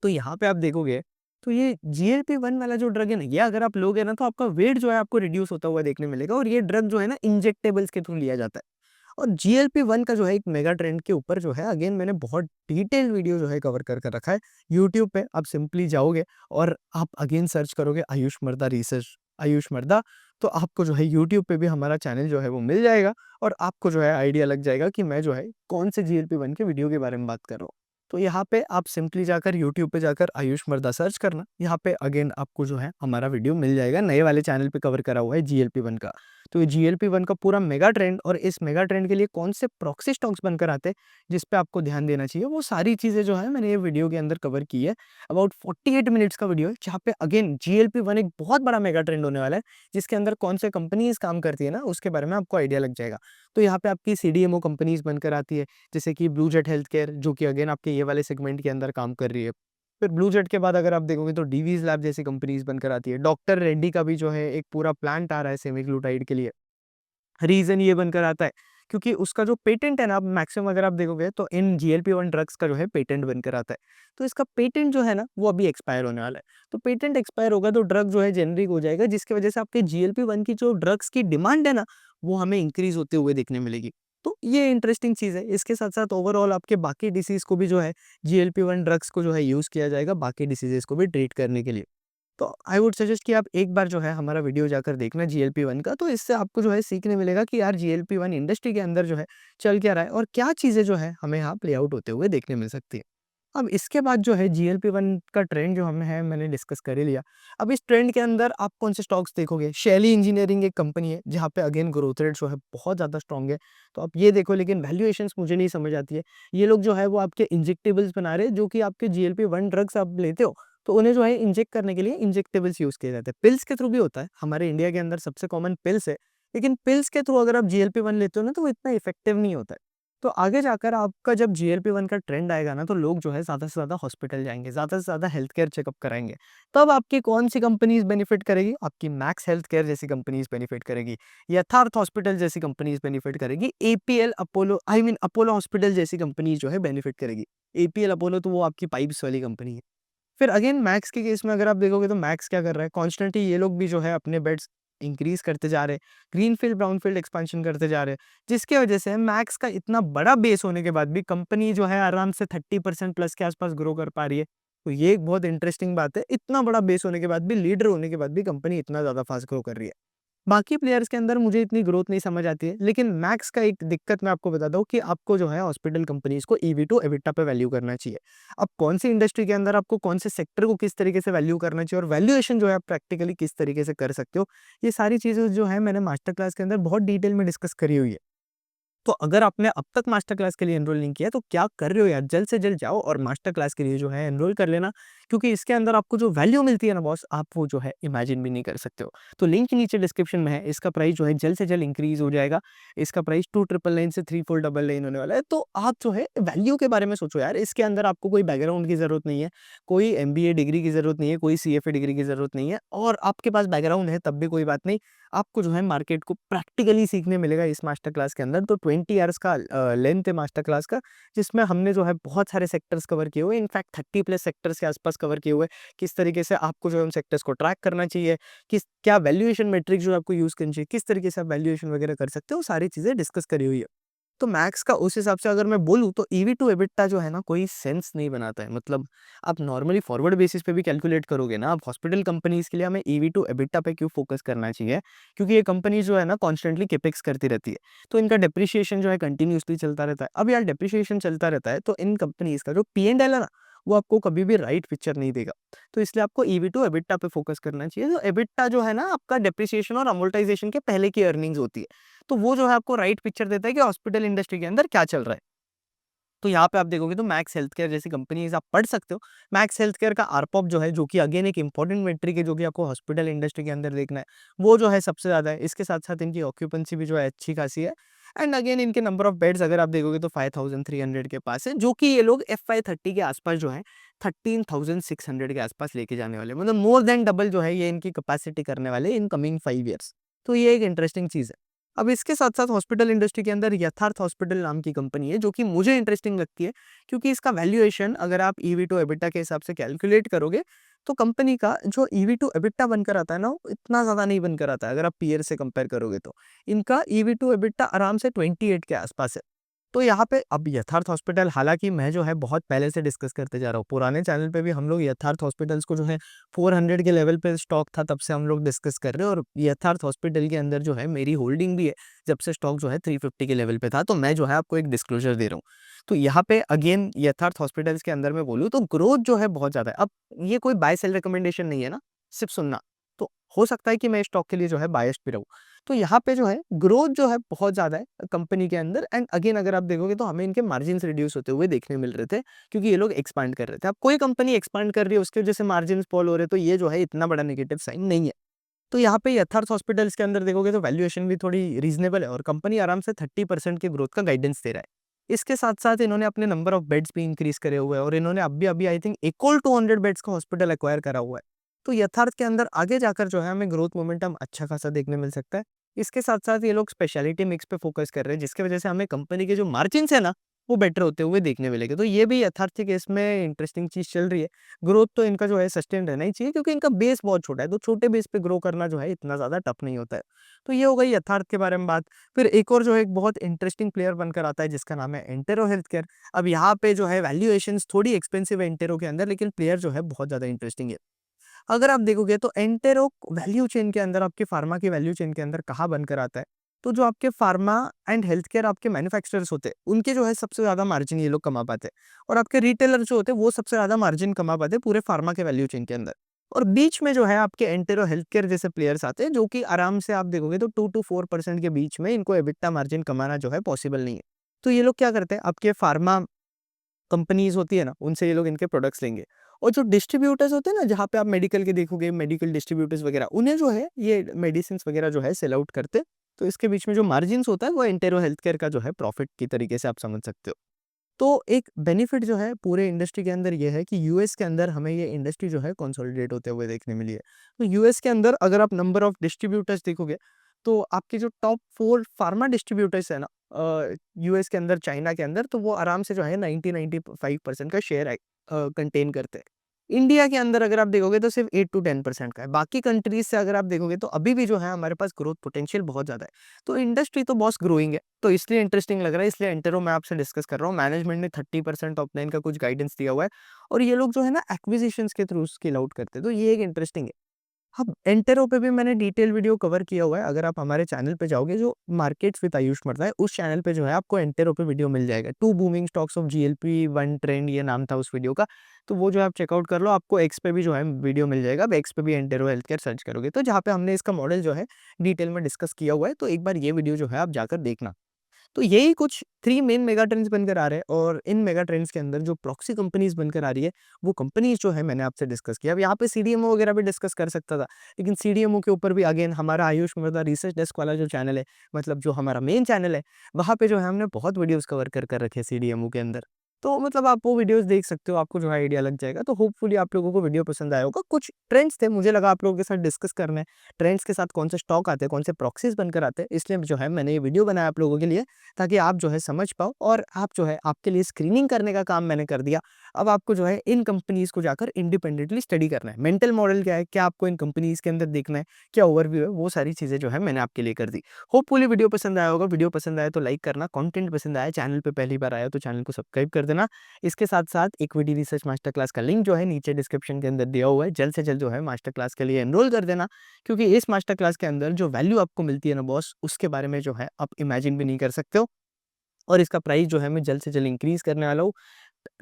तो यहाँ पे आप देखोगे, तो ये जीएलपी-1 वाला जो ड्रग है ना, ये अगर आप लोगे ना तो आपका वेट जो है आपको रिड्यूस होता हुआ देखने मिलेगा और ये ड्रग जो है ना इंजेक्टेबल्स के थ्रू लिया जाता है। और जीएलपी-1 का जो है एक मेगा ट्रेंड के ऊपर जो है अगेन मैंने बहुत डिटेल वीडियो जो है कवर कर कर रखा है। यूट्यूब पे आप सिंपली जाओगे और आप अगेन सर्च करोगे आयुष मर्दा रिसर्च, आयुष मर्दा, तो आपको जो है यूट्यूब पे भी हमारा चैनल जो है वो मिल जाएगा और आपको जो है आइडिया लग जाएगा कि मैं जो है कौन से जीएलपी-1 के वीडियो के बारे में बात कर रहा हूँ। तो यहाँ पे आप सिंपली जाकर यूट्यूब पे जाकर आयुष मर्दा सर्च करना, यहाँ पे अगेन आपको जो है हमारा वीडियो मिल जाएगा, नए वाले चैनल पे कवर करा हुआ है जीएलपी-1 का। तो ये जीएलपी-1 का पूरा मेगा ट्रेंड और इस मेगा ट्रेंड के लिए कौन से प्रॉक्सी स्टॉक्स बनकर आते हैं, जिस पे आपको ध्यान देना चाहिए, वो सारी चीज़ें जो है मैंने ये वीडियो के अंदर कवर की है। अबाउट 48 मिनट्स का वीडियो है, जहाँ पे अगेन जीएलपी-1 एक बहुत बड़ा मेगा ट्रेंड होने वाला है, जिसके अंदर कौन से कंपनीज़ काम करती है ना, उसके बारे में आपको आइडिया लग जाएगा। तो यहाँ पे आपकी सीडीएमओ कंपनीज़ बनकर आती है, जैसे कि ब्लू जेट हेल्थ केयर जो कि अगेन आपके ये वाले सेगमेंट के अंदर काम कर रही है। फिर ब्लू जेट के बाद अगर आप देखोगे तो डीवीज़ लैब जैसी कंपनीज़ बनकर आती है। डॉक्टर रेड्डी का भी जो है एक पूरा प्लांट आ रहा है सेमीग्लूटाइड के लिए। रीज़न ये बनकर आता है क्योंकि उसका जो पेटेंट है ना, अब मैक्सिमम अगर आप देखोगे तो इन जीएलपी-1 ड्रग्स का जो है पेटेंट बनकर आता है। तो इसका पेटेंट जो है ना वो अभी एक्सपायर होने वाला है। तो पेटेंट एक्सपायर होगा तो ड्रग जो है जेनरिक हो जाएगा, जिसकी वजह से आपके जीएलपी-1 की जो ड्रग्स की डिमांड है ना, वो हमें इंक्रीज़ होते हुए देखने मिलेगी। तो ये इंटरेस्टिंग चीज़ है। इसके साथ-साथ ओवरऑल आपके बाकी डिसीज़ को भी जो है जीएलपी-1 ड्रग्स को जो है यूज़ किया जाएगा बाकी डिसीज़ेज़ को भी ट्रीट करने के लिए। तो आई वुड सजेस्ट कि आप एक बार जो है हमारा वीडियो जाकर देखना जीएलपी-1 का, तो इससे आपको जो है सीखने मिलेगा कि यार जीएलपी-1 इंडस्ट्री के अंदर जो है चल क्या रहा है और क्या चीज़ें जो है हमें यहाँ प्ले आउट होते हुए देखने मिल सकती है। अब इसके बाद जो है जीएलपी-1 का ट्रेंड जो हमें है मैंने डिस्कस कर ही लिया। अब इस ट्रेंड के अंदर आप कौन से स्टॉक्स देखोगे? शैली इंजीनियरिंग एक कंपनी है जहाँ पे अगेन ग्रोथ रेट जो है बहुत ज़्यादा स्ट्रॉन्ग है। तो आप ये देखो, लेकिन वैल्यूएशंस मुझे नहीं समझ आती है। ये लोग जो है वो आपके इंजेक्टेबल्स बना रहे हैं जो कि आपके जीएलपी-1 ड्रग्स आप लेते हो, तो उन्हें जो है इंजेक्ट करने के लिए इंजेक्टेबल्स यूज़ किए जाते हैं। पिल्स के थ्रू भी होता है, हमारे इंडिया के अंदर सबसे कॉमन पिल्स है, लेकिन पिल्स के थ्रू अगर आप जीएलपी-1 लेते हो ना तो वो इतना इफेक्टिव नहीं होता है। तो आगे जाकर आपका जब जीएलपी-1 का ट्रेंड आएगा ना, तो लोग जो है ज़्यादा से ज़्यादा हॉस्पिटल जाएँगे, ज़्यादा से ज़्यादा हेल्थ केयर चेकअप कराएँगे। तब आपकी कौन-सी कंपनीज़ बेनिफिट करेगी? आपकी मैक्स हेल्थ केयर जैसी कंपनीज़ बेनिफिट करेगी, यथार्थ हॉस्पिटल जैसी कंपनीज़ बेनिफिट करेगी, APL, Apollo I mean Apollo hospital जैसी कंपनीज़ जो है बेनिफिट करेगी। एपीएल, अपोलो तो वो आपकी पाइप्स वाली कंपनी है। फिर अगेन मैक्स के केस में अगर आप देखोगे तो मैक्स क्या कर रहा है, कॉन्स्टेंटली ये लोग भी जो है अपने बेड्स इंक्रीज़ करते जा रहे हैं, ग्रीनफ़ील्ड, ब्राउनफ़ील्ड एक्सपेंशन करते जा रहे हैं, जिसकी वजह से मैक्स का इतना बड़ा बेस होने के बाद भी कंपनी जो है आराम से 30% प्लस के आस-पास ग्रो कर पा रही है। तो ये एक बहुत इंटरेस्टिंग बात है, इतना बड़ा बेस होने के बाद भी, लीडर होने के बाद भी कंपनी इतना ज़्यादा फ़ास्ट ग्रो कर रही है। बाकी प्लेयर्स के अंदर मुझे इतनी ग्रोथ नहीं समझ आती है, लेकिन मैक्स का एक दिक्कत मैं आपको बताता हूँ कि आपको जो है हॉस्पिटल कंपनीज़ को ईवी टू एबिटा पे वैल्यू करना चाहिए। अब कौन सी इंडस्ट्री के अंदर आपको कौन से सेक्टर को किस तरीके से वैल्यू करना चाहिए और वैल्यूएशन जो है आप प्रैक्टिकली किस तरीके से कर सकते हो, ये सारी चीज़ें जो है मैंने मास्टर क्लास के अंदर बहुत डिटेल में डिस्कस करी हुई है। तो अगर आपने अब तक मास्टर क्लास के लिए एनरोल नहीं किया है, तो क्या कर रहे हो यार? जल्द से जल्द जाओ और मास्टर क्लास के लिए जो है एनरोल कर लेना, क्योंकि इसके अंदर आपको जो वैल्यू मिलती है ना बॉस, आप वो जो है इमेजिन भी नहीं कर सकते हो। तो लिंक नीचे डिस्क्रिप्शन में है, इसका प्राइस जो है जल्द से जल्द इंक्रीज़ हो जाएगा। इसका प्राइस 2999 से 3499 होने वाला है। तो आप जो है वैल्यू के बारे में सोचो यार, इसके अंदर आपको कोई बैकग्राउंड की ज़रूरत नहीं है, कोई एमबीए डिग्री की ज़रूरत नहीं है, कोई सीएफए डिग्री की ज़रूरत नहीं है और आपके पास बैकग्राउंड है तब भी कोई बात नहीं। आपको जो है मार्केट को प्रैक्टिकली सीखने मिलेगा इस मास्टर क्लास के अंदर। तो 20 आवर्स का लेंथ है मास्टर क्लास का, जिसमें हमने जो है बहुत सारे सेक्टर्स कवर किए हुए हैं, इनफैक्ट 30 प्लस सेक्टर्स के आसपास कवर किए हुए हैं। किस तरीके से आपको जो है उन सेक्टर्स को ट्रैक करना चाहिए, किस क्या वैल्यूएशन मैट्रिक्स जो आपको यूज़ करनी चाहिए, किस तरीके से आप वैल्यूएशन वगैरह कर सकते हो, सारी चीज़ें डिस्कस करी हुई है। तो मैक्स का उस हिसाब से अगर मैं बोलूँ तो ईवी टू एबिटा जो है ना कोई सेंस नहीं बनाता है। मतलब आप नॉर्मली फॉरवर्ड बेसिस पे भी कैलकुलेट करोगे ना, आप हॉस्पिटल कंपनीज़ के लिए हमें ईवी टू एबिटा पे क्यों फ़ोकस करना चाहिए? क्योंकि ये कंपनी जो है ना कॉन्स्टेंटली कैपेक्स करती रहती है। तो इनका डेप्रिसिएशन जो है कंटिन्यूअसली चलता रहता है। अब यार डेप्रिसिएशन चलता रहता है तो इन कंपनीज़ का जो पी&एल है ना, वो आपको कभी भी राइट पिक्चर नहीं देगा। तो इसलिए आपको ईवी टू एबिटा पे फ़ोकस करना चाहिए। तो एबिटा जो है ना आपका डेप्रिसिएशन और अमोर्टाइज़ेशन के पहले की अर्निंग्स होती है। तो वो जो है आपको राइट पिक्चर देता है कि हॉस्पिटल इंडस्ट्री के अंदर क्या चल रहा है। तो यहाँ पे आप देखोगे तो मैक्स हेल्थकेयर जैसी कंपनीज़ आप पढ़ सकते हो। मैक्स हेल्थकेयर का आरपॉब जो है, जो कि अगेन एक इंपॉर्टेंट मेट्रिक है, जो कि आपको हॉस्पिटल इंडस्ट्री के अंदर देखना है, वो जो है सबसे ज़्यादा है। इसके साथ-साथ इनकी ऑक्यूपेंसी भी जो है अच्छी खासी है एंड अगेन इनके नंबर ऑफ बेड्स अगर आप देखोगे तो 5300 के पास है, जो कि ये लोग FY30 के आसपास जो है 13,600 के आसपास लेके जाने वाले हैं। मतलब मोर दैन डबल जो है ये इनकी कैपेसिटी करने वाले इन कमिंग 5 ईयर्स। तो ये एक इंटरेस्टिंग चीज़ है। अब इसके साथ-साथ हॉस्पिटल इंडस्ट्री के अंदर यथार्थ हॉस्पिटल नाम की कंपनी है, जो कि मुझे इंटरेस्टिंग लगती है, क्योंकि इसका वैल्यूएशन अगर आप ईवी टू एबिटा के हिसाब से कैलकुलेट करोगे, तो कंपनी का जो ईवी टू एबिटा बनकर आता है ना, वो इतना ज़्यादा नहीं बनकर आता है, अगर आप पीयर से कंपेयर करोगे तो। इनका ईवी टू एबिटा आराम से 28 के आसपास है। तो यहाँ पे अब यथार्थ हॉस्पिटल, हालाँकि मैं जो है बहुत पहले से डिस्कस करते जा रहा हूँ। पुराने चैनल पे भी हम लोग यथार्थ हॉस्पिटल्स को जो है 400 के लेवल पे स्टॉक था, तब से हम लोग डिस्कस कर रहे हैं और यथार्थ हॉस्पिटल के अंदर जो है मेरी होल्डिंग भी है, जब से स्टॉक जो है 350 के लेवल पे था। तो मैं जो है आपको एक डिस्क्लोज़र दे रहा हूँ। तो यहाँ पे अगेन यथार्थ हॉस्पिटल्स के अंदर मैं बोलूँ तो ग्रोथ जो है बहुत ज़्यादा है। अब ये कोई बाय सेल रिकमेंडेशन नहीं है ना, सिर्फ़ सुनना। तो हो सकता है कि मैं स्टॉक के लिए जो है बायस्ड भी रहूँ। तो यहाँ पे जो है ग्रोथ जो है बहुत ज़्यादा है कंपनी के अंदर एंड अगेन अगर आप देखोगे तो हमें इनके मार्जिन्स रिड्यूस होते हुए देखने मिल रहे थे, क्योंकि ये लोग एक्सपांड कर रहे थे। अब कोई कंपनी एक्सपांड कर रही है उसके वजह से मार्जिन्स फॉल हो रहे हैं, तो ये जो है इतना बड़ा नेगेटिव साइन नहीं है। तो यहाँ पे यथार्थ हॉस्पिटल्स के अंदर देखोगे तो वैल्यूएशन भी थोड़ी रीज़नेबल है और कंपनी आराम से 30% की ग्रोथ का गाइडेंस दे रहा है। इसके साथ-साथ इन्होंने अपने नंबर ऑफ बेड्स भी इंक्रीज़ करे हुए हैं और इन्होंने अभी-अभी आई थिंक एक और 200 बेड्स का हॉस्पिटल एक्वायर करा हुआ है। तो यथार्थ के अंदर आगे जाकर जो है हमें ग्रोथ मोमेंटम अच्छा खासा देखने मिल सकता है। इसके साथ-साथ ये लोग स्पेशलिटी मिक्स पे फ़ोकस कर रहे हैं, जिसकी वजह से हमें कंपनी के जो मार्जिन्स है ना, वो बेटर होते हुए देखने मिलेंगे। तो ये भी यथार्थ के केस में इंटरेस्टिंग चीज़ चल रही है। ग्रोथ तो इनका जो है सस्टेन रहना ही चाहिए, क्योंकि इनका बेस बहुत छोटा है, तो छोटे बेस पे ग्रो करना जो है इतना ज़्यादा टफ नहीं होता है। तो ये हो गई यथार्थ के बारे में बात। फिर एक और जो है एक बहुत इंटरेस्टिंग प्लेयर बनकर आता है, जिसका नाम है एंटेरो हेल्थकेयर। अब यहाँ पे जो है वैल्यूएशंस थोड़ी एक्सपेंसिव है एंटेरो के अंदर, लेकिन प्लेयर जो है बहुत ज़्यादा इंटरेस्टिंग है। अगर आप देखोगे तो एंटेरो वैल्यू चेन के अंदर, आपके फार्मा की वैल्यू चेन के अंदर कहाँ बनकर आता है? तो जो आपके फार्मा एंड हेल्थ केयर आपके मैन्युफैक्चरर्स होते हैं, उनके जो है सबसे ज़्यादा मार्जिन ये लोग कमा पाते हैं और आपके रिटेलर जो होते हैं, वो सबसे ज़्यादा मार्जिन कमा पाते हैं पूरे फार्मा के वैल्यू चेन के अंदर। और बीच में जो है आपके एंटेरो हेल्थ केयर जैसे प्लेयर्स आते हैं, जो कि आराम से आप देखोगे तो 2 टू 4% के बीच में इनको एबिटा मार्जिन कमाना जो है पॉसिबल नहीं है। तो ये लोग क्या करते हैं, आपके फार्मा कंपनीज़ होती है ना, उनसे ये लोग इनके प्रोडक्ट्स लेंगे और जो डिस्ट्रीब्यूटर्स होते हैं ना, जहाँ पे आप मेडिकल के देखोगे, मेडिकल डिस्ट्रीब्यूटर्स वगैरह, उन्हें जो है ये मेडिसिन्स वगैरह जो है सेल आउट करते हैं। तो इसके बीच में जो मार्जिन्स होता है, वो एंटेरो हेल्थ केयर का जो है प्रॉफिट की तरीके से आप समझ सकते हो। तो एक बेनिफिट जो है पूरे इंडस्ट्री के अंदर ये है कि यूएस के अंदर हमें ये इंडस्ट्री जो है कंसोलिडेट होते हुए देखने मिली है। तो यूएस के अंदर अगर आप नंबर ऑफ डिस्ट्रीब्यूटर्स देखोगे, तो आपके जो टॉप 4 फार्मा डिस्ट्रीब्यूटर्स है ना यूएस के अंदर, चाइना के अंदर, तो वो आराम से जो है 90-95% का शेयर कंटेन करते हैं। इंडिया के अंदर अगर आप देखोगे तो सिर्फ 8 टू 10% का है। बाकी कंट्रीज़ से अगर आप देखोगे तो अभी भी जो है हमारे पास ग्रोथ पोटेंशियल बहुत ज़्यादा है। तो इंडस्ट्री तो बॉस ग्रोइंग है, तो इसलिए इंटरेस्टिंग लग रहा है, इसलिए एंटेरो मैं आपसे डिस्कस कर रहा हूँ। मैनेजमेंट ने 30% टॉप लाइन का कुछ गाइडेंस दिया हुआ है और ये लोग जो है ना एक्विजिशंस के थ्रू स्केल आउट करते हैं, तो ये एक इंटरेस्टिंग है। अब एंटेरो पे भी मैंने डिटेल वीडियो कवर किया हुआ है, अगर आप हमारे चैनल पे जाओगे जो मार्केट्स विद आयुष मर्दा है, उस चैनल पे जो है आपको एंटेरो पे वीडियो मिल जाएगा। 2 बूमिंग स्टॉक्स ऑफ जीएलपी-1 ट्रेंड, ये नाम था उस वीडियो का। तो वो जो है आप चेकआउट कर लो, आपको एक्स पे भी जो है वीडियो मिल जाएगा। अब एक्स पे भी एंटेरो हेल्थकेयर सर्च करोगे तो जहाँ पे हमने इसका मॉडल जो है डिटेल में डिस्कस किया हुआ है, तो एक बार ये वीडियो जो है आप जाकर देखना। तो यही कुछ 3 मेन मेगा ट्रेंड्स बनकर आ रहे हैं और इन मेगा ट्रेंड्स के अंदर जो प्रॉक्सी कंपनीज़ बनकर आ रही है, वो कंपनीज़ जो है मैंने आपसे डिस्कस किया। अब यहाँ पे सीडीएमओ वगैरह भी डिस्कस कर सकता था, लेकिन सीडीएमओ के ऊपर भी अगेन हमारा आयुष मृदा रिसर्च डेस्क वाला जो चैनल है, मतलब जो हमारा मेन चैनल है, वहाँ पे जो है हमने बहुत वीडियोज़ कवर कर रखे हैं सीडीएमओ के अंदर। तो मतलब आप वो वीडियोज़ देख सकते हो, आपको जो है आइडिया लग जाएगा। तो होपफुली आप लोगों को वीडियो पसंद आया होगा। कुछ ट्रेंड्स थे, मुझे लगा आप लोगों के साथ डिस्कस करना है। ट्रेंड्स के साथ कौन से स्टॉक आते हैं, कौन से प्रॉक्सीज़ बनकर आते हैं, इसलिए जो है मैंने ये वीडियो बनाया आप लोगों के लिए, ताकि आप जो है समझ पाओ और आप जो है आपके लिए स्क्रीनिंग करने का काम मैंने कर दिया। अब आपको जो है इन कंपनीज़ को जाकर इंडिपेंडेंटली स्टडी करना है। मेंटल मॉडल क्या है, क्या आपको इन कंपनीज़ के अंदर देखना है, क्या ओवरव्यू है, वो सारी चीज़ें जो है मैंने आपके लिए कर दी। होपफुली वीडियो पसंद आया होगा। वीडियो पसंद आया तो लाइक करना, कंटेंट पसंद आया, चैनल पे पहली बार आया हो तो चैनल को सब्सक्राइब कर देना। इसके साथ-साथ इक्विटी रिसर्च मास्टर क्लास का लिंक जो है नीचे डिस्क्रिप्शन के अंदर दिया हुआ है। जल्द से जल्द जो है मास्टर क्लास के लिए एनरोल कर देना, क्योंकि इस मास्टर क्लास के अंदर जो वैल्यू आपको मिलती है ना बॉस, उसके बारे में जो है आप इमेजिन भी नहीं कर सकते हो। और इसका प्राइस जो है मैं जल्द से जल्द इंक्रीज़ करने वाला हूँ।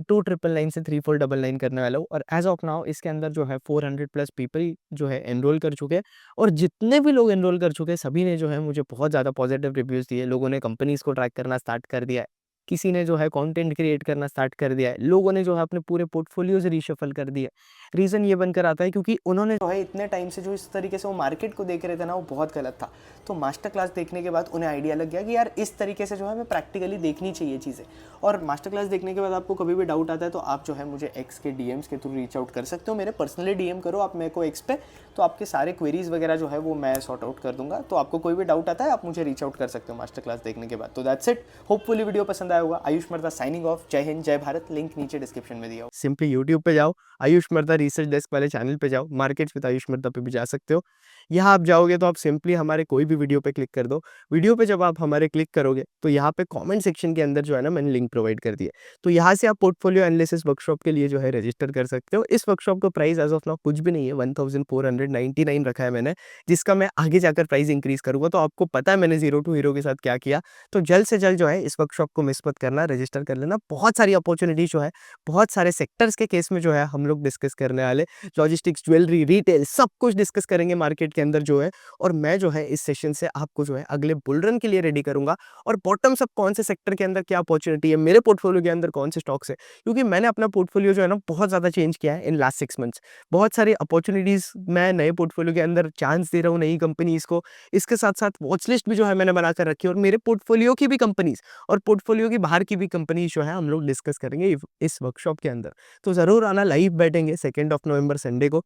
2999 से 3499 करने वाला हूँ और एज़ ऑफ नाउ इसके अंदर जो है 400 प्लस पीपल जो है एनरोल कर चुके हैं और जितने भी लोग एनरोल कर चुके हैं सभी ने जो है मुझे बहुत ज़्यादा पॉजिटिव रिव्यूज़ दिए। लोगों ने कंपनीज़ को ट्रैक करना स्टार्ट कर दिया है। किसी ने जो है कंटेंट क्रिएट करना स्टार्ट कर दिया है। लोगों ने जो है अपने पूरे पोर्टफोलियोज़ रीशफ़ल कर दिए। रीज़न ये बनकर आता है क्योंकि उन्होंने जो है इतने टाइम से जो इस तरीके से वो मार्केट को देख रहे थे ना, वो बहुत गलत था। तो मास्टर क्लास देखने के बाद उन्हें आइडिया लग गया कि यार इस तरीके से जो है हमें प्रैक्टिकली देखनी चाहिए चीज़ें। और मास्टर क्लास देखने के बाद आपको कभी भी डाउट आता है तो आप जो है मुझे एक्स के डीएम्स के थ्रू रीच आउट कर सकते हो। मेरे पर्सनली डीएम करो आप मेरे को एक्स पे, तो आपके सारे क्वेरीज वगैरह जो है वो मैं सॉर्ट आउट कर दूंगा। तो आपको कोई भी डाउट आता है आप मुझे रीच आउट कर सकते हो मास्टर क्लास देखने के बाद। तो दैट्स इट, होपफुली वीडियो पसंद आया होगा। आयुष मर्दा साइनिंग ऑफ। जय हिंद, जय भारत। लिंक नीचे डिस्क्रिप्शन में दिया हो। सिंपली यूट्यूब पे जाओ, आयुष मर्दा रिसर्च डेस्क वाले चैनल पे जाओ, मार्केट्स विद आयुष मर्दा पे भी जा सकते हो। यहाँ आप जाओगे तो आप सिंपली हमारे कोई भी वीडियो पे क्लिक कर दो। वीडियो पे जब आप हमारे क्लिक करोगे तो यहाँ पे कमेंट सेक्शन के अंदर जो है ना मैंने लिंक प्रोवाइड कर दिया है। तो यहाँ से आप पोर्टफोलियो एनालिसिस वर्कशॉप के लिए जो है रजिस्टर कर सकते हो। इस वर्कशॉप का प्राइस एज़ ऑफ नाउ कुछ भी नहीं है, 1499 रखा है मैंने, जिसका मैं आगे जाकर प्राइस इंक्रीज़ करूँगा। तो आपको पता है मैंने ज़ीरो टू हीरो के साथ क्या किया। तो जल्द से जल्द जो है इस वर्कशॉप को मिस मत करना, रजिस्टर कर लेना। बहुत सारी अपॉर्च्युनिटीज़ जो है, बहुत सारे सेक्टर्स के केस में जो है हम लोग डिस्कस करने वाले। लॉजिस्टिक्स, ज्वेलरी, रिटेल सब कुछ डिस्कस करेंगे मार्केट के अंदर जो है। और मैं जो है इस सेशन से आपको जो है अगले बुल रन के लिए रेडी करूँगा। और बॉटम्स अप कौन से सेक्टर के अंदर क्या अपॉर्च्युनिटी है, मेरे पोर्टफोलियो के अंदर कौन से स्टॉक्स है। क्योंकि मैंने अपना पोर्टफोलियो जो है ना बहुत ज़्यादा चेंज किया है इन लास्ट 6 मंथ्स। बहुत सारी अपॉर्च्युनिटीज़ मैं नए पोर्टफोलियो के अंदर चांस दे रहा हूँ नई कंपनीज़ को। इसके साथ-साथ वॉच लिस्ट भी जो है मैंने बनाकर रखी है और मेरे पोर्टफोलियो की भी कंपनीज़ और पोर्टफोलियो के बाहर की भी कंपनीज़ जो है हम लोग डिस्कस करेंगे इस वर्कशॉप के अंदर। तो ज़रूर आना, लाइव बैठेंगे 2 ऑफ नवंबर संडे को।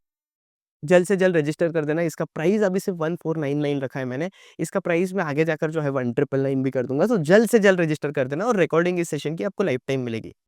जल्द से जल्द रजिस्टर कर देना। इसका प्राइस अभी सिर्फ 1499 रखा है मैंने। इसका प्राइस मैं आगे जाकर जो है 1999 भी कर दूँगा। तो जल्द से जल्द रजिस्टर कर देना और रिकॉर्डिंग इस सेशन की आपको लाइफ टाइम मिलेगी।